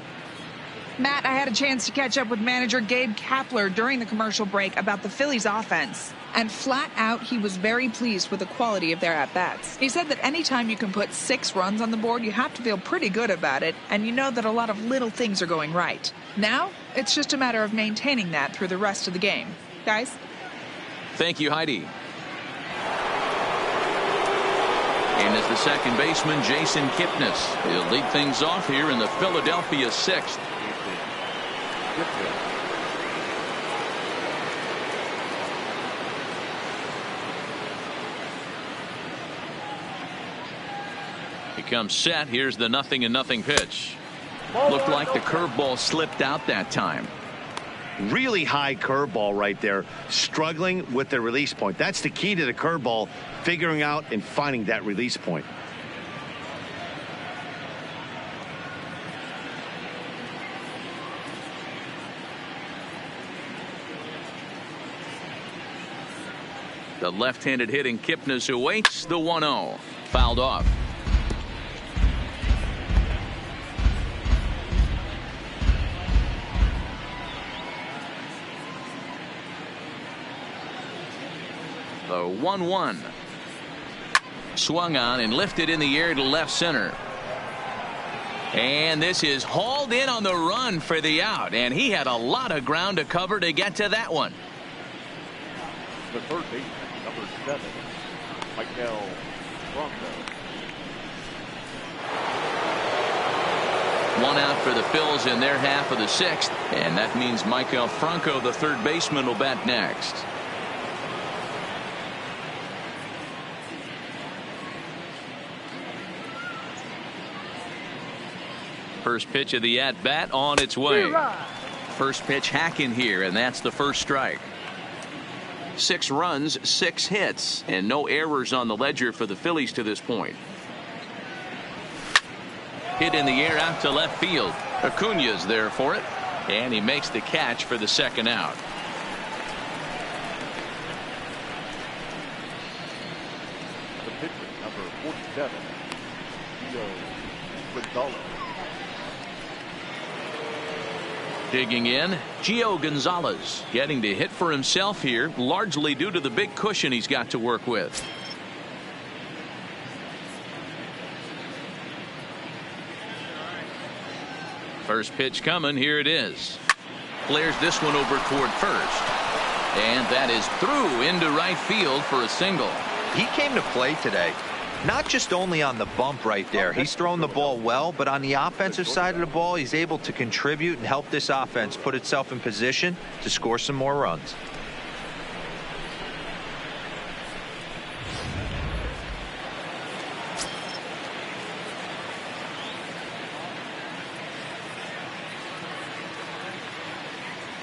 Matt, I had a chance to catch up with manager Gabe Kapler during the commercial break about the Phillies offense. And flat out, he was very pleased with the quality of their at-bats. He said that anytime you can put 6 runs on the board, you have to feel pretty good about it, and you know that a lot of little things are going right. Now, it's just a matter of maintaining that through the rest of the game. Guys? Thank you, Heidi. And as the second baseman, Jason Kipnis. He'll lead things off here in the Philadelphia 6th. He comes set. Here's the 0-0 pitch. Looked like the curveball slipped out that time. Really high curveball right there, struggling with the release point. That's the key to the curveball, figuring out and finding that release point. The left-handed hitting Kipnis awaits the 1-0. Fouled off. The 1-1. Swung on and lifted in the air to left center. And this is hauled in on the run for the out. And he had a lot of ground to cover to get to that one. The third baseman, number 7, Michael Franco. One out for the Phils in their half of the 6th. And that means Michael Franco, the third baseman, will bat next. First pitch of the at-bat on its way. First pitch hacking here, and that's the first strike. 6 runs, 6 hits, and no errors on the ledger for the Phillies to this point. Hit in the air out to left field. Acuña's there for it, and he makes the catch for the second out. The pitcher, number 47, Gonzalez. Digging in, Gio Gonzalez getting to hit for himself here, largely due to the big cushion he's got to work with. First pitch coming. Here it is. Flares this one over toward first. And that is through into right field for a single. He came to play today. Not just only on the bump right there. He's thrown the ball well, but on the offensive side of the ball, he's able to contribute and help this offense put itself in position to score some more runs.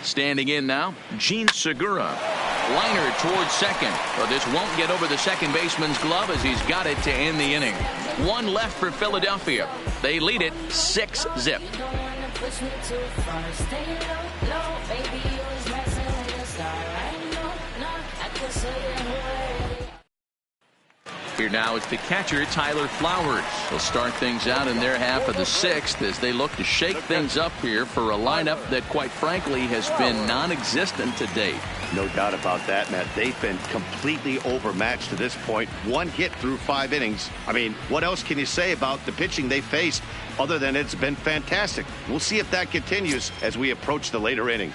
Standing in now, Gene Segura. Liner towards second, but this won't get over the second baseman's glove as he's got it to end the inning. One left for Philadelphia. They lead it 6-0. Here now is the catcher, Tyler Flowers. They'll start things out in their half of the 6th as they look to shake things up here for a lineup that, quite frankly, has been non-existent to date. No doubt about that, Matt. They've been completely overmatched to this point. 1 hit through 5 innings. I mean, what else can you say about the pitching they faced other than it's been fantastic? We'll see if that continues as we approach the later innings.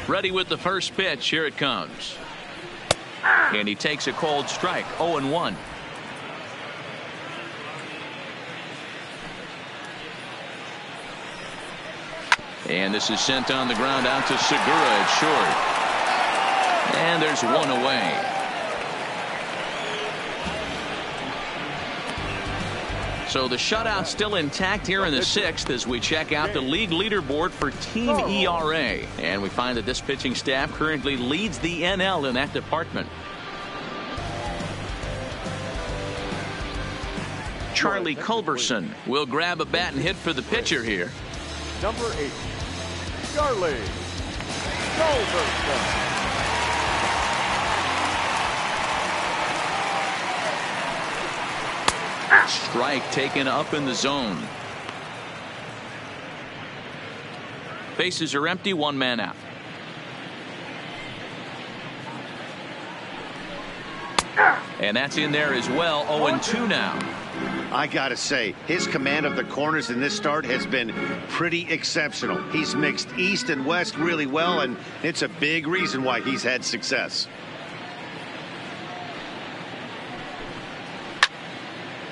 Ready with the first pitch. Here it comes. And he takes a cold strike. 0-1. And this is sent on the ground out to Segura at short. And there's one away. So the shutout still intact here in the 6th as we check out the league leaderboard for team ERA. And we find that this pitching staff currently leads the NL in that department. Charlie Culberson will grab a bat and hit for the pitcher here. Number 8, Charlie Culberson. Strike taken up in the zone. Bases are empty, one man out. And that's in there as well. 0-2 now. I gotta say, his command of the corners in this start has been pretty exceptional. He's mixed east and west really well, and it's a big reason why he's had success.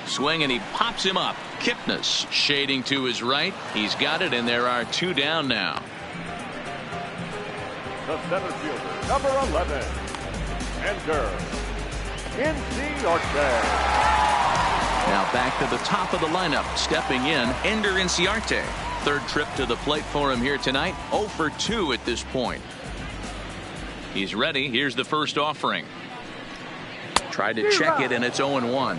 Swing, and he pops him up. Kipnis shading to his right. He's got it, and there are 2 down now. The center fielder, number 11, enter Inciarte. Now back to the top of the lineup. Stepping in, Ender Inciarte. Third trip to the plate for him here tonight. 0 for 2 at this point. He's ready. Here's the first offering. Tried to check it, and it's 0-1.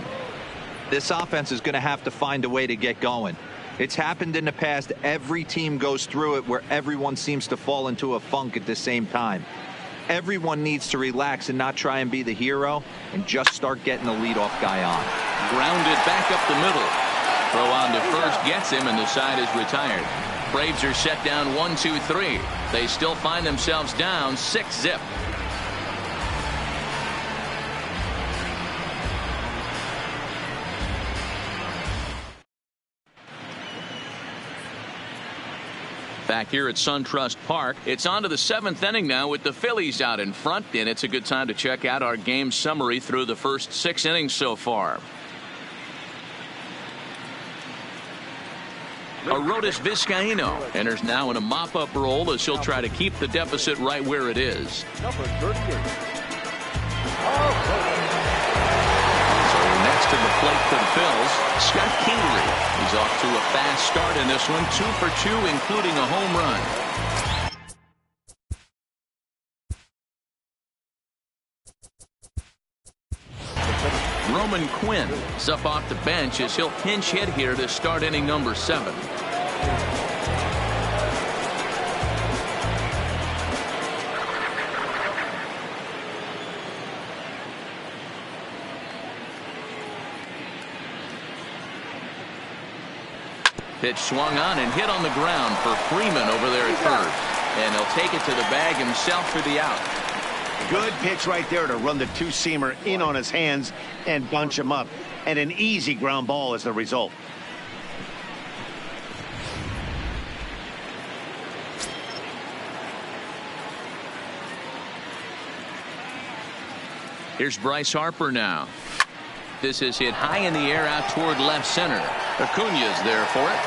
This offense is going to have to find a way to get going. It's happened in the past. Every team goes through it where everyone seems to fall into a funk at the same time. Everyone needs to relax and not try and be the hero and just start getting the leadoff guy on. Grounded back up the middle. Throw on to first gets him, and the side is retired. Braves are set down 1-2-3. They still find themselves down 6-0. Back here at SunTrust Park, it's on to the 7th inning now with the Phillies out in front, and it's a good time to check out our game summary through the first 6 innings so far. Arodys Vizcaíno enters now in a mop-up role as he'll try to keep the deficit right where it is. Number 38. Next to the plate for the Phils, Scott Kingery. He's off to a fast start in this one, 2 for 2, including a home run. Roman Quinn is up off the bench as he'll pinch hit here to start inning number 7. Pitch swung on and hit on the ground for Freeman over there at third. And he'll take it to the bag himself for the out. Good pitch right there to run the two-seamer in on his hands and bunch him up. And an easy ground ball as the result. Here's Bryce Harper now. This is hit high in the air out toward left center. Acuña's there for it.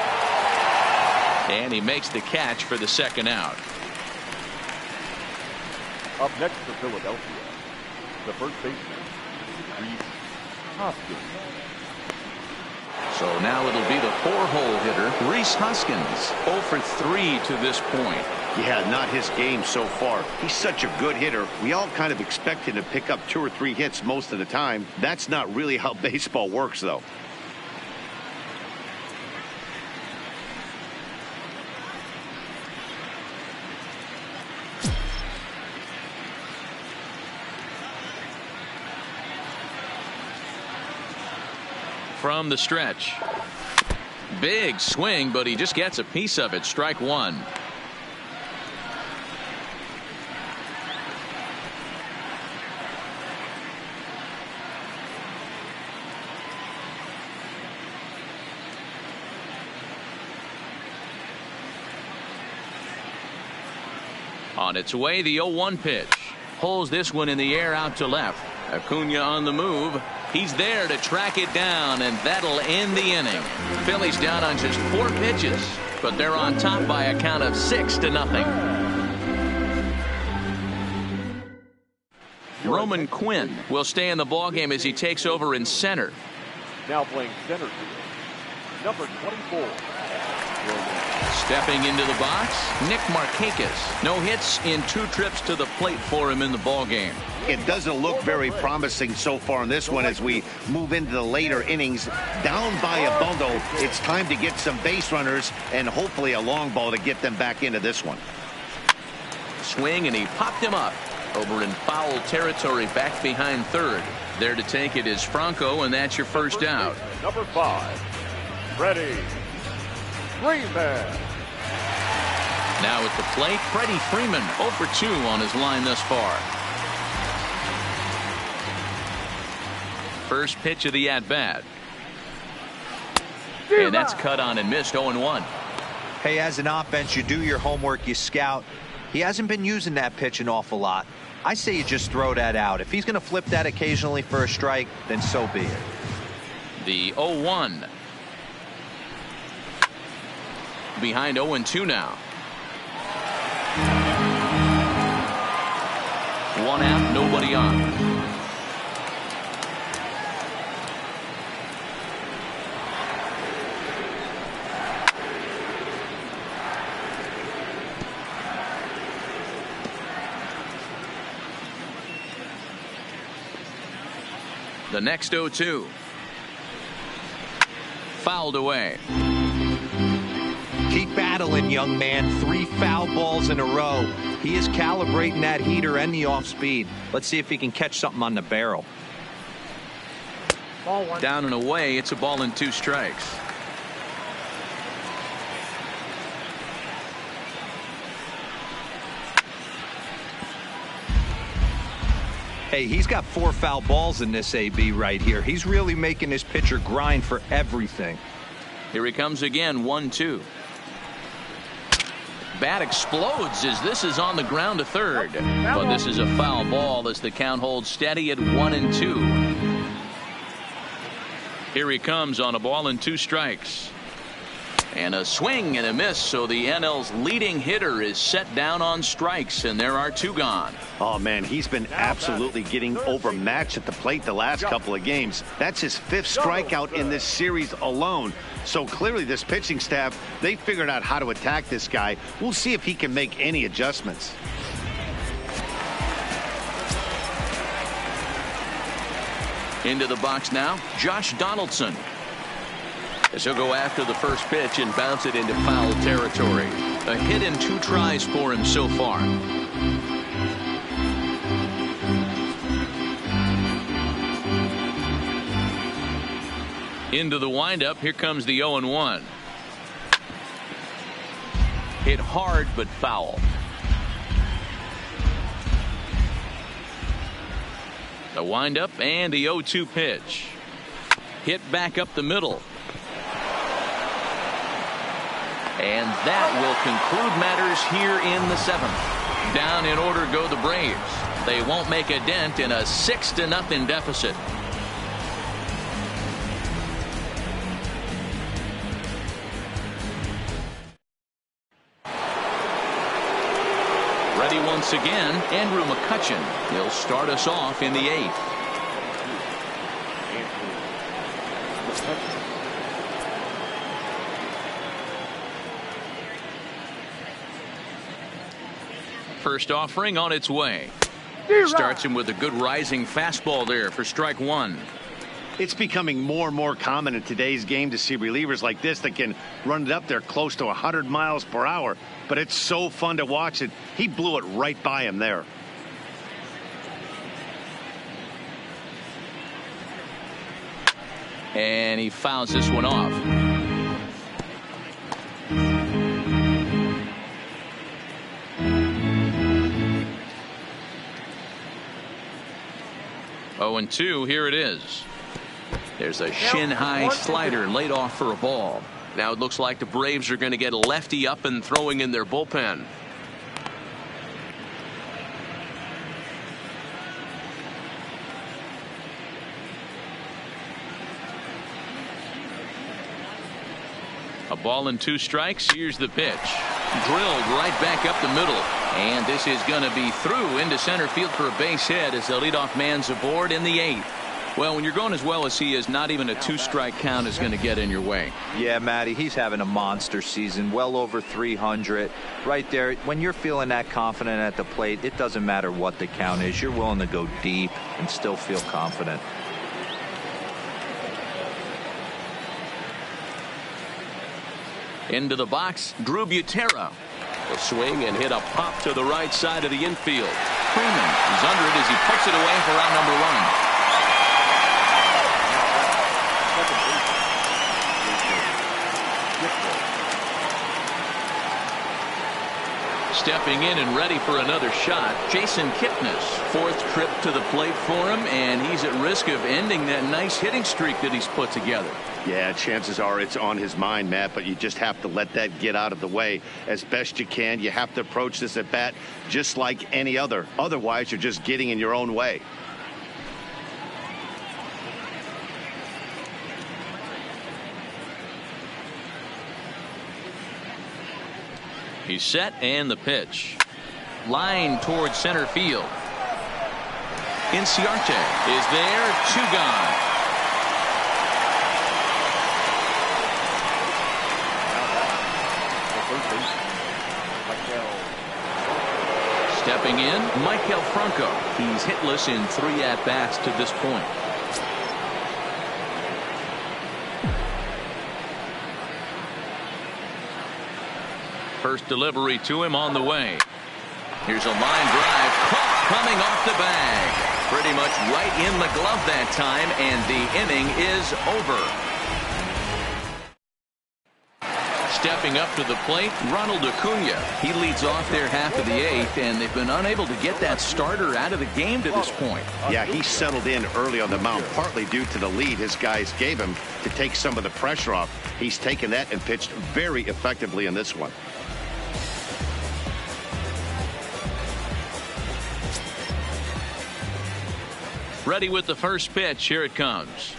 And he makes the catch for the second out. Up next for Philadelphia, the first baseman, Rhys Hoskins. So now it'll be the 4-hole hitter, Rhys Hoskins. 0 for 3 to this point. Yeah, not his game so far. He's such a good hitter. We all kind of expect him to pick up 2 or 3 hits most of the time. That's not really how baseball works, though. From the stretch. Big swing, but he just gets a piece of it. Strike 1. On its way, the 0-1 pitch. Pulls this one in the air out to left. Acuña on the move. He's there to track it down, and that'll end the inning. Phillies down on just 4 pitches, but they're on top by a count of 6-0. Roman Quinn will stay in the ballgame as he takes over in center. Now playing center field, number 24, Stepping into the box, Nick Markakis. No hits in 2 trips to the plate for him in the ballgame. It doesn't look very promising so far in this one as we move into the later innings. Down by a bundle, it's time to get some base runners and hopefully a long ball to get them back into this one. Swing, and he popped him up. Over in foul territory back behind third. There to take it is Franco, and that's your first out. Number 5, Freddie Freeman. Now at the plate, Freddie Freeman 0 for 2 on his line thus far. First pitch of the at-bat. And that's cut on and missed 0-1. Hey, as an offense, you do your homework, you scout. He hasn't been using that pitch an awful lot. I say you just throw that out. If he's going to flip that occasionally for a strike, then so be it. The 0-1. Behind 0-2 now. 1 out, nobody on. The next 0-2. Fouled away. Keep battling, young man. 3 foul balls in a row. He is calibrating that heater and the off speed. Let's see if he can catch something on the barrel. Down and away. It's a ball and 2 strikes. Hey, he's got 4 foul balls in this AB right here. He's really making his pitcher grind for everything. Here he comes again, 1-2. Bat explodes as this is on the ground to third. But this is a foul ball as the count holds steady at 1-2. Here he comes on a ball and 2 strikes. And a swing and a miss, so the NL's leading hitter is set down on strikes, and there are 2 gone. Oh, man, he's been absolutely getting overmatched at the plate the last couple of games. That's his 5th strikeout in this series alone. So clearly this pitching staff, they figured out how to attack this guy. We'll see if he can make any adjustments. Into the box now, Josh Donaldson. As he'll go after the first pitch and bounce it into foul territory. A hit in 2 tries for him so far. Into the windup. Here comes the 0-1. Hit hard but foul. The windup and the 0-2 pitch. Hit back up the middle. And that will conclude matters here in the 7th. Down in order go the Braves. They won't make a dent in a 6-0 deficit. Ready once again, Andrew McCutchen. He'll start us off in the 8th. First offering on its way. Starts him with a good rising fastball there for strike 1. It's becoming more and more common in today's game to see relievers like this that can run it up there close to 100 miles per hour. But it's so fun to watch it. He blew it right by him there. And he fouls this one off. Oh, and 2, here it is. There's a shin-high slider laid off for a ball. Now it looks like the Braves are going to get a lefty up and throwing in their bullpen. A ball and 2 strikes. Here's the pitch. Drilled right back up the middle. And this is going to be through into center field for a base hit as the leadoff man's aboard in the 8th. Well, when you're going as well as he is, not even a 2-strike count is going to get in your way. Yeah, Matty, he's having a monster season, well over 300. Right there, when you're feeling that confident at the plate, it doesn't matter what the count is. You're willing to go deep and still feel confident. Into the box, Drew Butera. A swing and hit a pop to the right side of the infield. Freeman is under it as he puts it away for out number 1. Stepping in and ready for another shot, Jason Kipnis. 4th trip to the plate for him, and he's at risk of ending that nice hitting streak that he's put together. Yeah, chances are it's on his mind, Matt, but you just have to let that get out of the way as best you can. You have to approach this at bat just like any other. Otherwise, you're just getting in your own way. He's set, and the pitch. Line towards center field. Inciarte is there, 2 gone. Stepping in, Maikel Franco. He's hitless in 3 at-bats to this point. First delivery to him on the way. Here's a line drive caught coming off the bag. Pretty much right in the glove that time, and the inning is over. Stepping up to the plate, Ronald Acuna. He leads off their half of the 8th, and they've been unable to get that starter out of the game to this point. Yeah, he settled in early on the mound, partly due to the lead his guys gave him to take some of the pressure off. He's taken that and pitched very effectively in this one. Ready with the first pitch. Here it comes.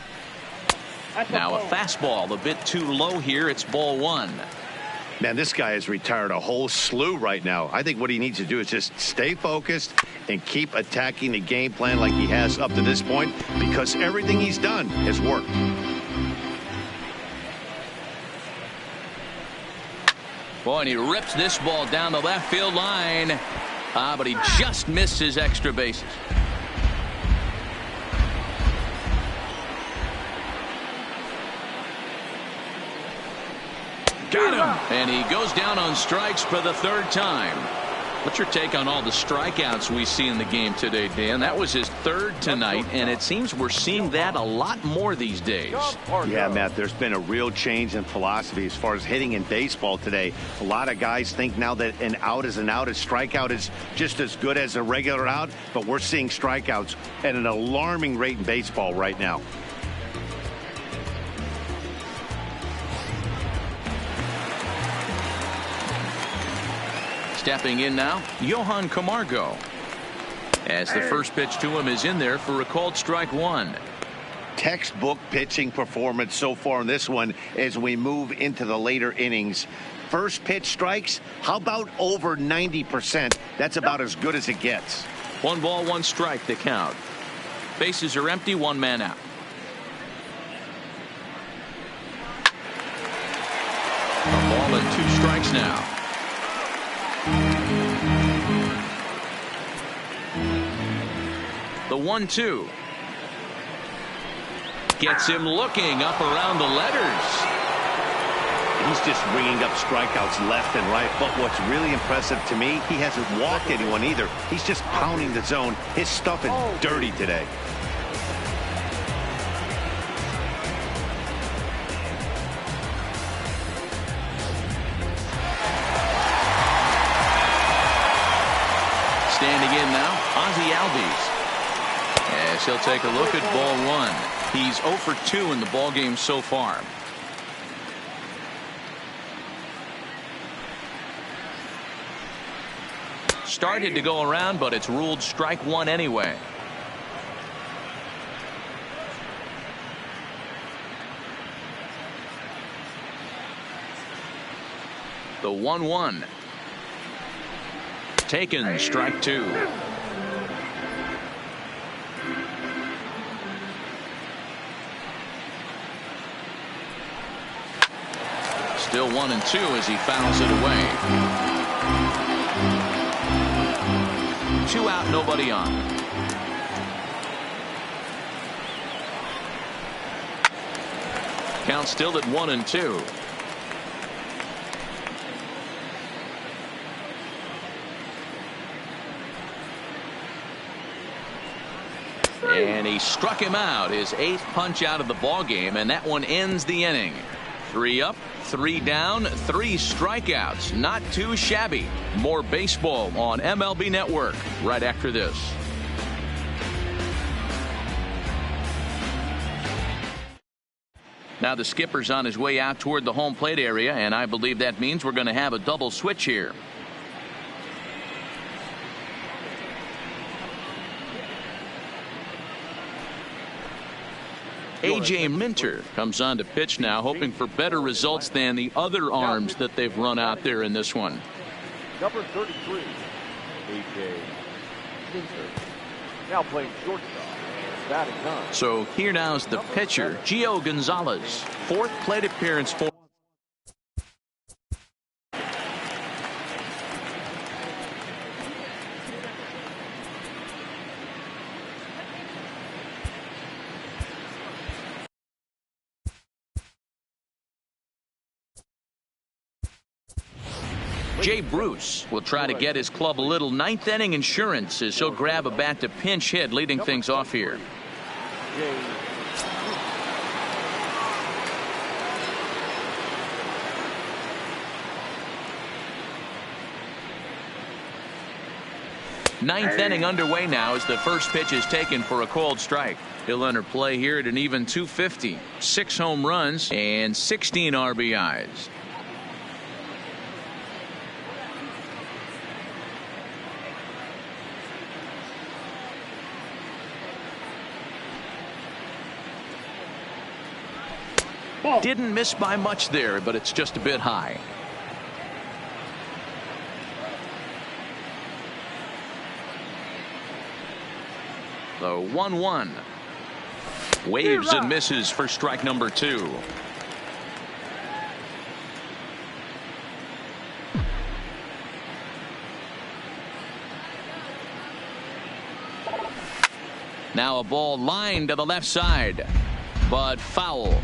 Now a fastball a bit too low here. It's ball 1. Man, this guy has retired a whole slew right now. I think what he needs to do is just stay focused and keep attacking the game plan like he has up to this point, because everything he's done has worked. Boy, and he rips this ball down the left field line. But he just missed his extra bases. Got him. And he goes down on strikes for the 3rd time. What's your take on all the strikeouts we see in the game today, Dan? That was his 3rd tonight, and it seems we're seeing that a lot more these days. Yeah, Matt, there's been a real change in philosophy as far as hitting in baseball today. A lot of guys think now that an out is an out. A strikeout is just as good as a regular out, but we're seeing strikeouts at an alarming rate in baseball right now. Stepping in now, Johan Camargo. As the first pitch to him is in there for a called strike 1. Textbook pitching performance so far in this one as we move into the later innings. First pitch strikes, how about over 90%? That's about as good as it gets. 1 ball, 1 strike the count. Bases are empty, 1 man out. A ball and 2 strikes now. The 1-2 gets him looking up around the letters. He's just ringing up strikeouts left and right. But what's really impressive to me, he hasn't walked anyone either. He's just pounding the zone. His stuff is dirty today. Standing in now, Ozzie Albies. As he'll take a look at ball 1. He's 0 for 2 in the ball game so far. Started to go around, but it's ruled strike 1 anyway. The 1-1. Taken, strike 2. Still 1-2 as he fouls it away. 2 out, nobody on. Count still at 1-2. And he struck him out, his 8th punch out of the ball game, and that one ends the inning. 3 up, 3 down, 3 strikeouts. Not too shabby. More baseball on MLB Network right after this. Now the skipper's on his way out toward the home plate area, and I believe that means we're going to have a double switch here. A.J. Minter comes on to pitch now, hoping for better results than the other arms that they've run out there in this one. Number 33, A.J. Minter. Now playing shortstop. Batting 9. So here now is the pitcher, Gio Gonzalez. 4th plate appearance for. Jay Bruce will try to get his club a little 9th inning insurance as he'll grab a bat to pinch hit, leading things off here. Ninth inning underway now as the first pitch is taken for a called strike. He'll enter play here at an even 250. 6 home runs and 16 RBIs. Didn't miss by much there, but it's just a bit high. The 1-1. Waves and misses for strike number 2. Now a ball lined to the left side, but foul.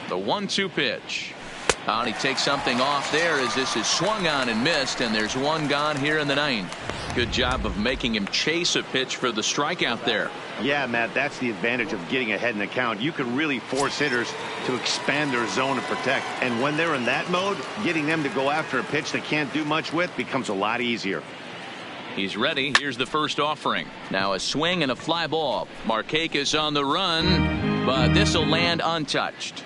The 1-2 pitch. And he takes something off there as this is swung on and missed, and there's one gone here in the 9th. Good job of making him chase a pitch for the strikeout there. Yeah, Matt, that's the advantage of getting ahead in the count. You can really force hitters to expand their zone and protect. And when they're in that mode, getting them to go after a pitch they can't do much with becomes a lot easier. He's ready. Here's the first offering. Now a swing and a fly ball. Markakis on the run, but this will land untouched.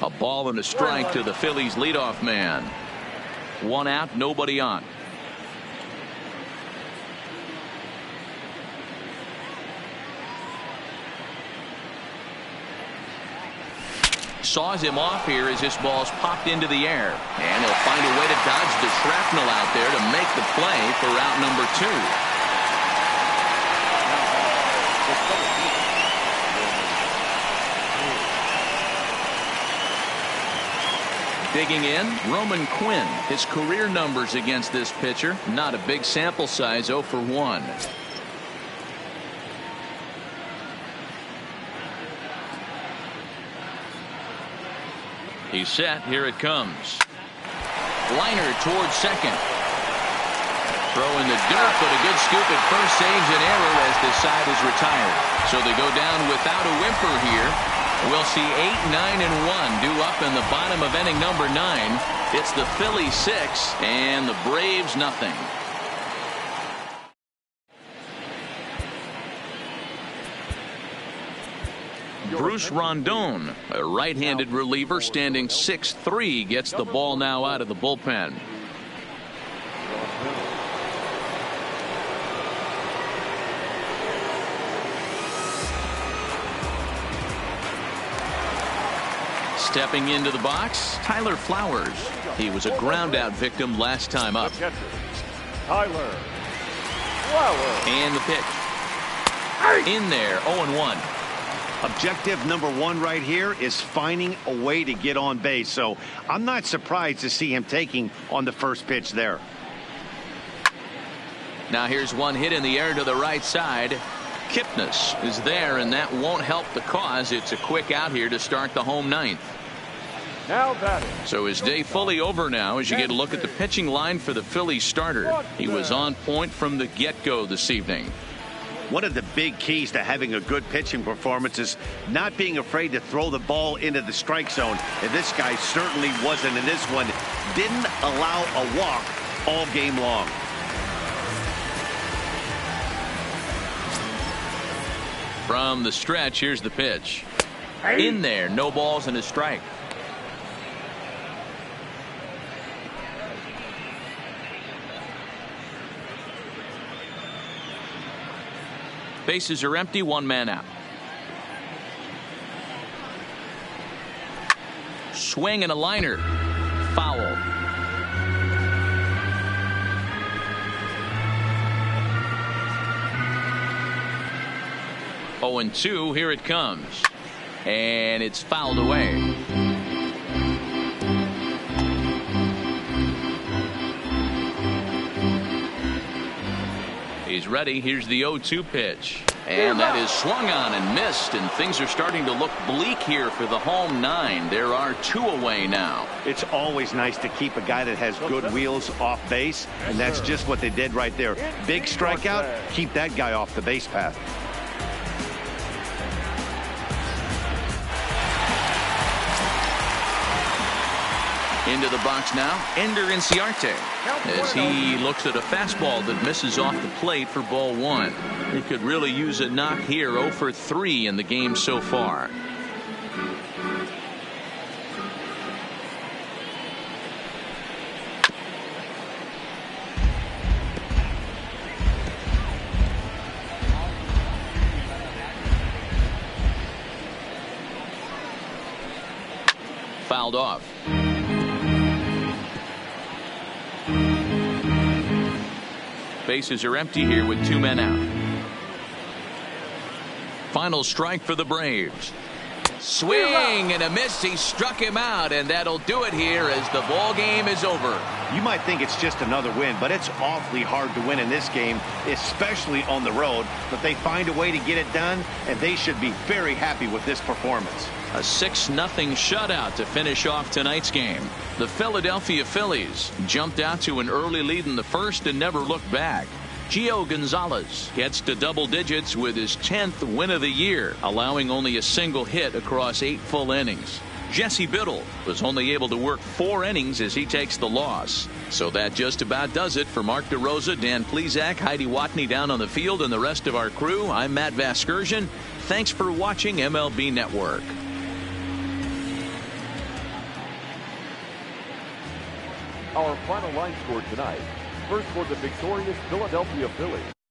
A ball and a strike to the Phillies leadoff man. 1 out, nobody on. Saws him off here as this ball's popped into the air. And he'll find a way to dodge the shrapnel out there to make the play for out number 2. Digging in, Roman Quinn. His career numbers against this pitcher, not a big sample size, 0 for 1. He's set. Here it comes. Liner towards second. Throw in the dirt, but a good scoop at first saves an error as this side is retired. So they go down without a whimper here. We'll see 8, 9, and 1 due up in the bottom of inning number 9. It's the Phillies 6 and the Braves nothing. Bruce Rondon, a right-handed reliever standing 6'3", gets the ball now out of the bullpen. Stepping into the box, Tyler Flowers. He was a ground out victim last time up. Catcher, Tyler Flowers. And the pitch. In there, 0-1. Objective number one right here is finding a way to get on base. So I'm not surprised to see him taking on the first pitch there. Now here's one hit in the air to the right side. Kipnis is there, and that won't help the cause. It's a quick out here to start the home ninth. Now batting. So his day fully over now as you get a look at the pitching line for the Phillies starter. He was on point from the get-go this evening. One of the big keys to having a good pitching performance is not being afraid to throw the ball into the strike zone. And this guy certainly wasn't in this one. Didn't allow a walk all game long. From the stretch, here's the pitch. In there, no balls and a strike. Bases are empty, one man out. Swing and a liner. Foul. Oh, and 2, here it comes. And it's fouled away. He's ready. Here's the 0-2 pitch. And that is swung on and missed. And things are starting to look bleak here for the home 9. There are 2 away now. It's always nice to keep a guy that has good wheels off base. And that's just what they did right there. Big strikeout. Keep that guy off the base path. Into the box now, Ender Inciarte, as he looks at a fastball that misses off the plate for ball 1. He could really use a knock here. 0 for 3 in the game so far. Fouled off. Bases are empty here with 2 men out. Final strike for the Braves. Swing and a miss. He struck him out, and that'll do it here as the ball game is over. You might think it's just another win, but it's awfully hard to win in this game, especially on the road. But they find a way to get it done, and they should be very happy with this performance. A 6-0 shutout to finish off tonight's game. The Philadelphia Phillies jumped out to an early lead in the first and never looked back. Gio Gonzalez gets to double digits with his 10th win of the year, allowing only a single hit across 8 full innings. Jesse Biddle was only able to work 4 innings as he takes the loss. So that just about does it for Mark DeRosa, Dan Plesac, Heidi Watney down on the field, and the rest of our crew. I'm Matt Vasgersian. Thanks for watching MLB Network. Our final line score tonight. First for the victorious Philadelphia Phillies.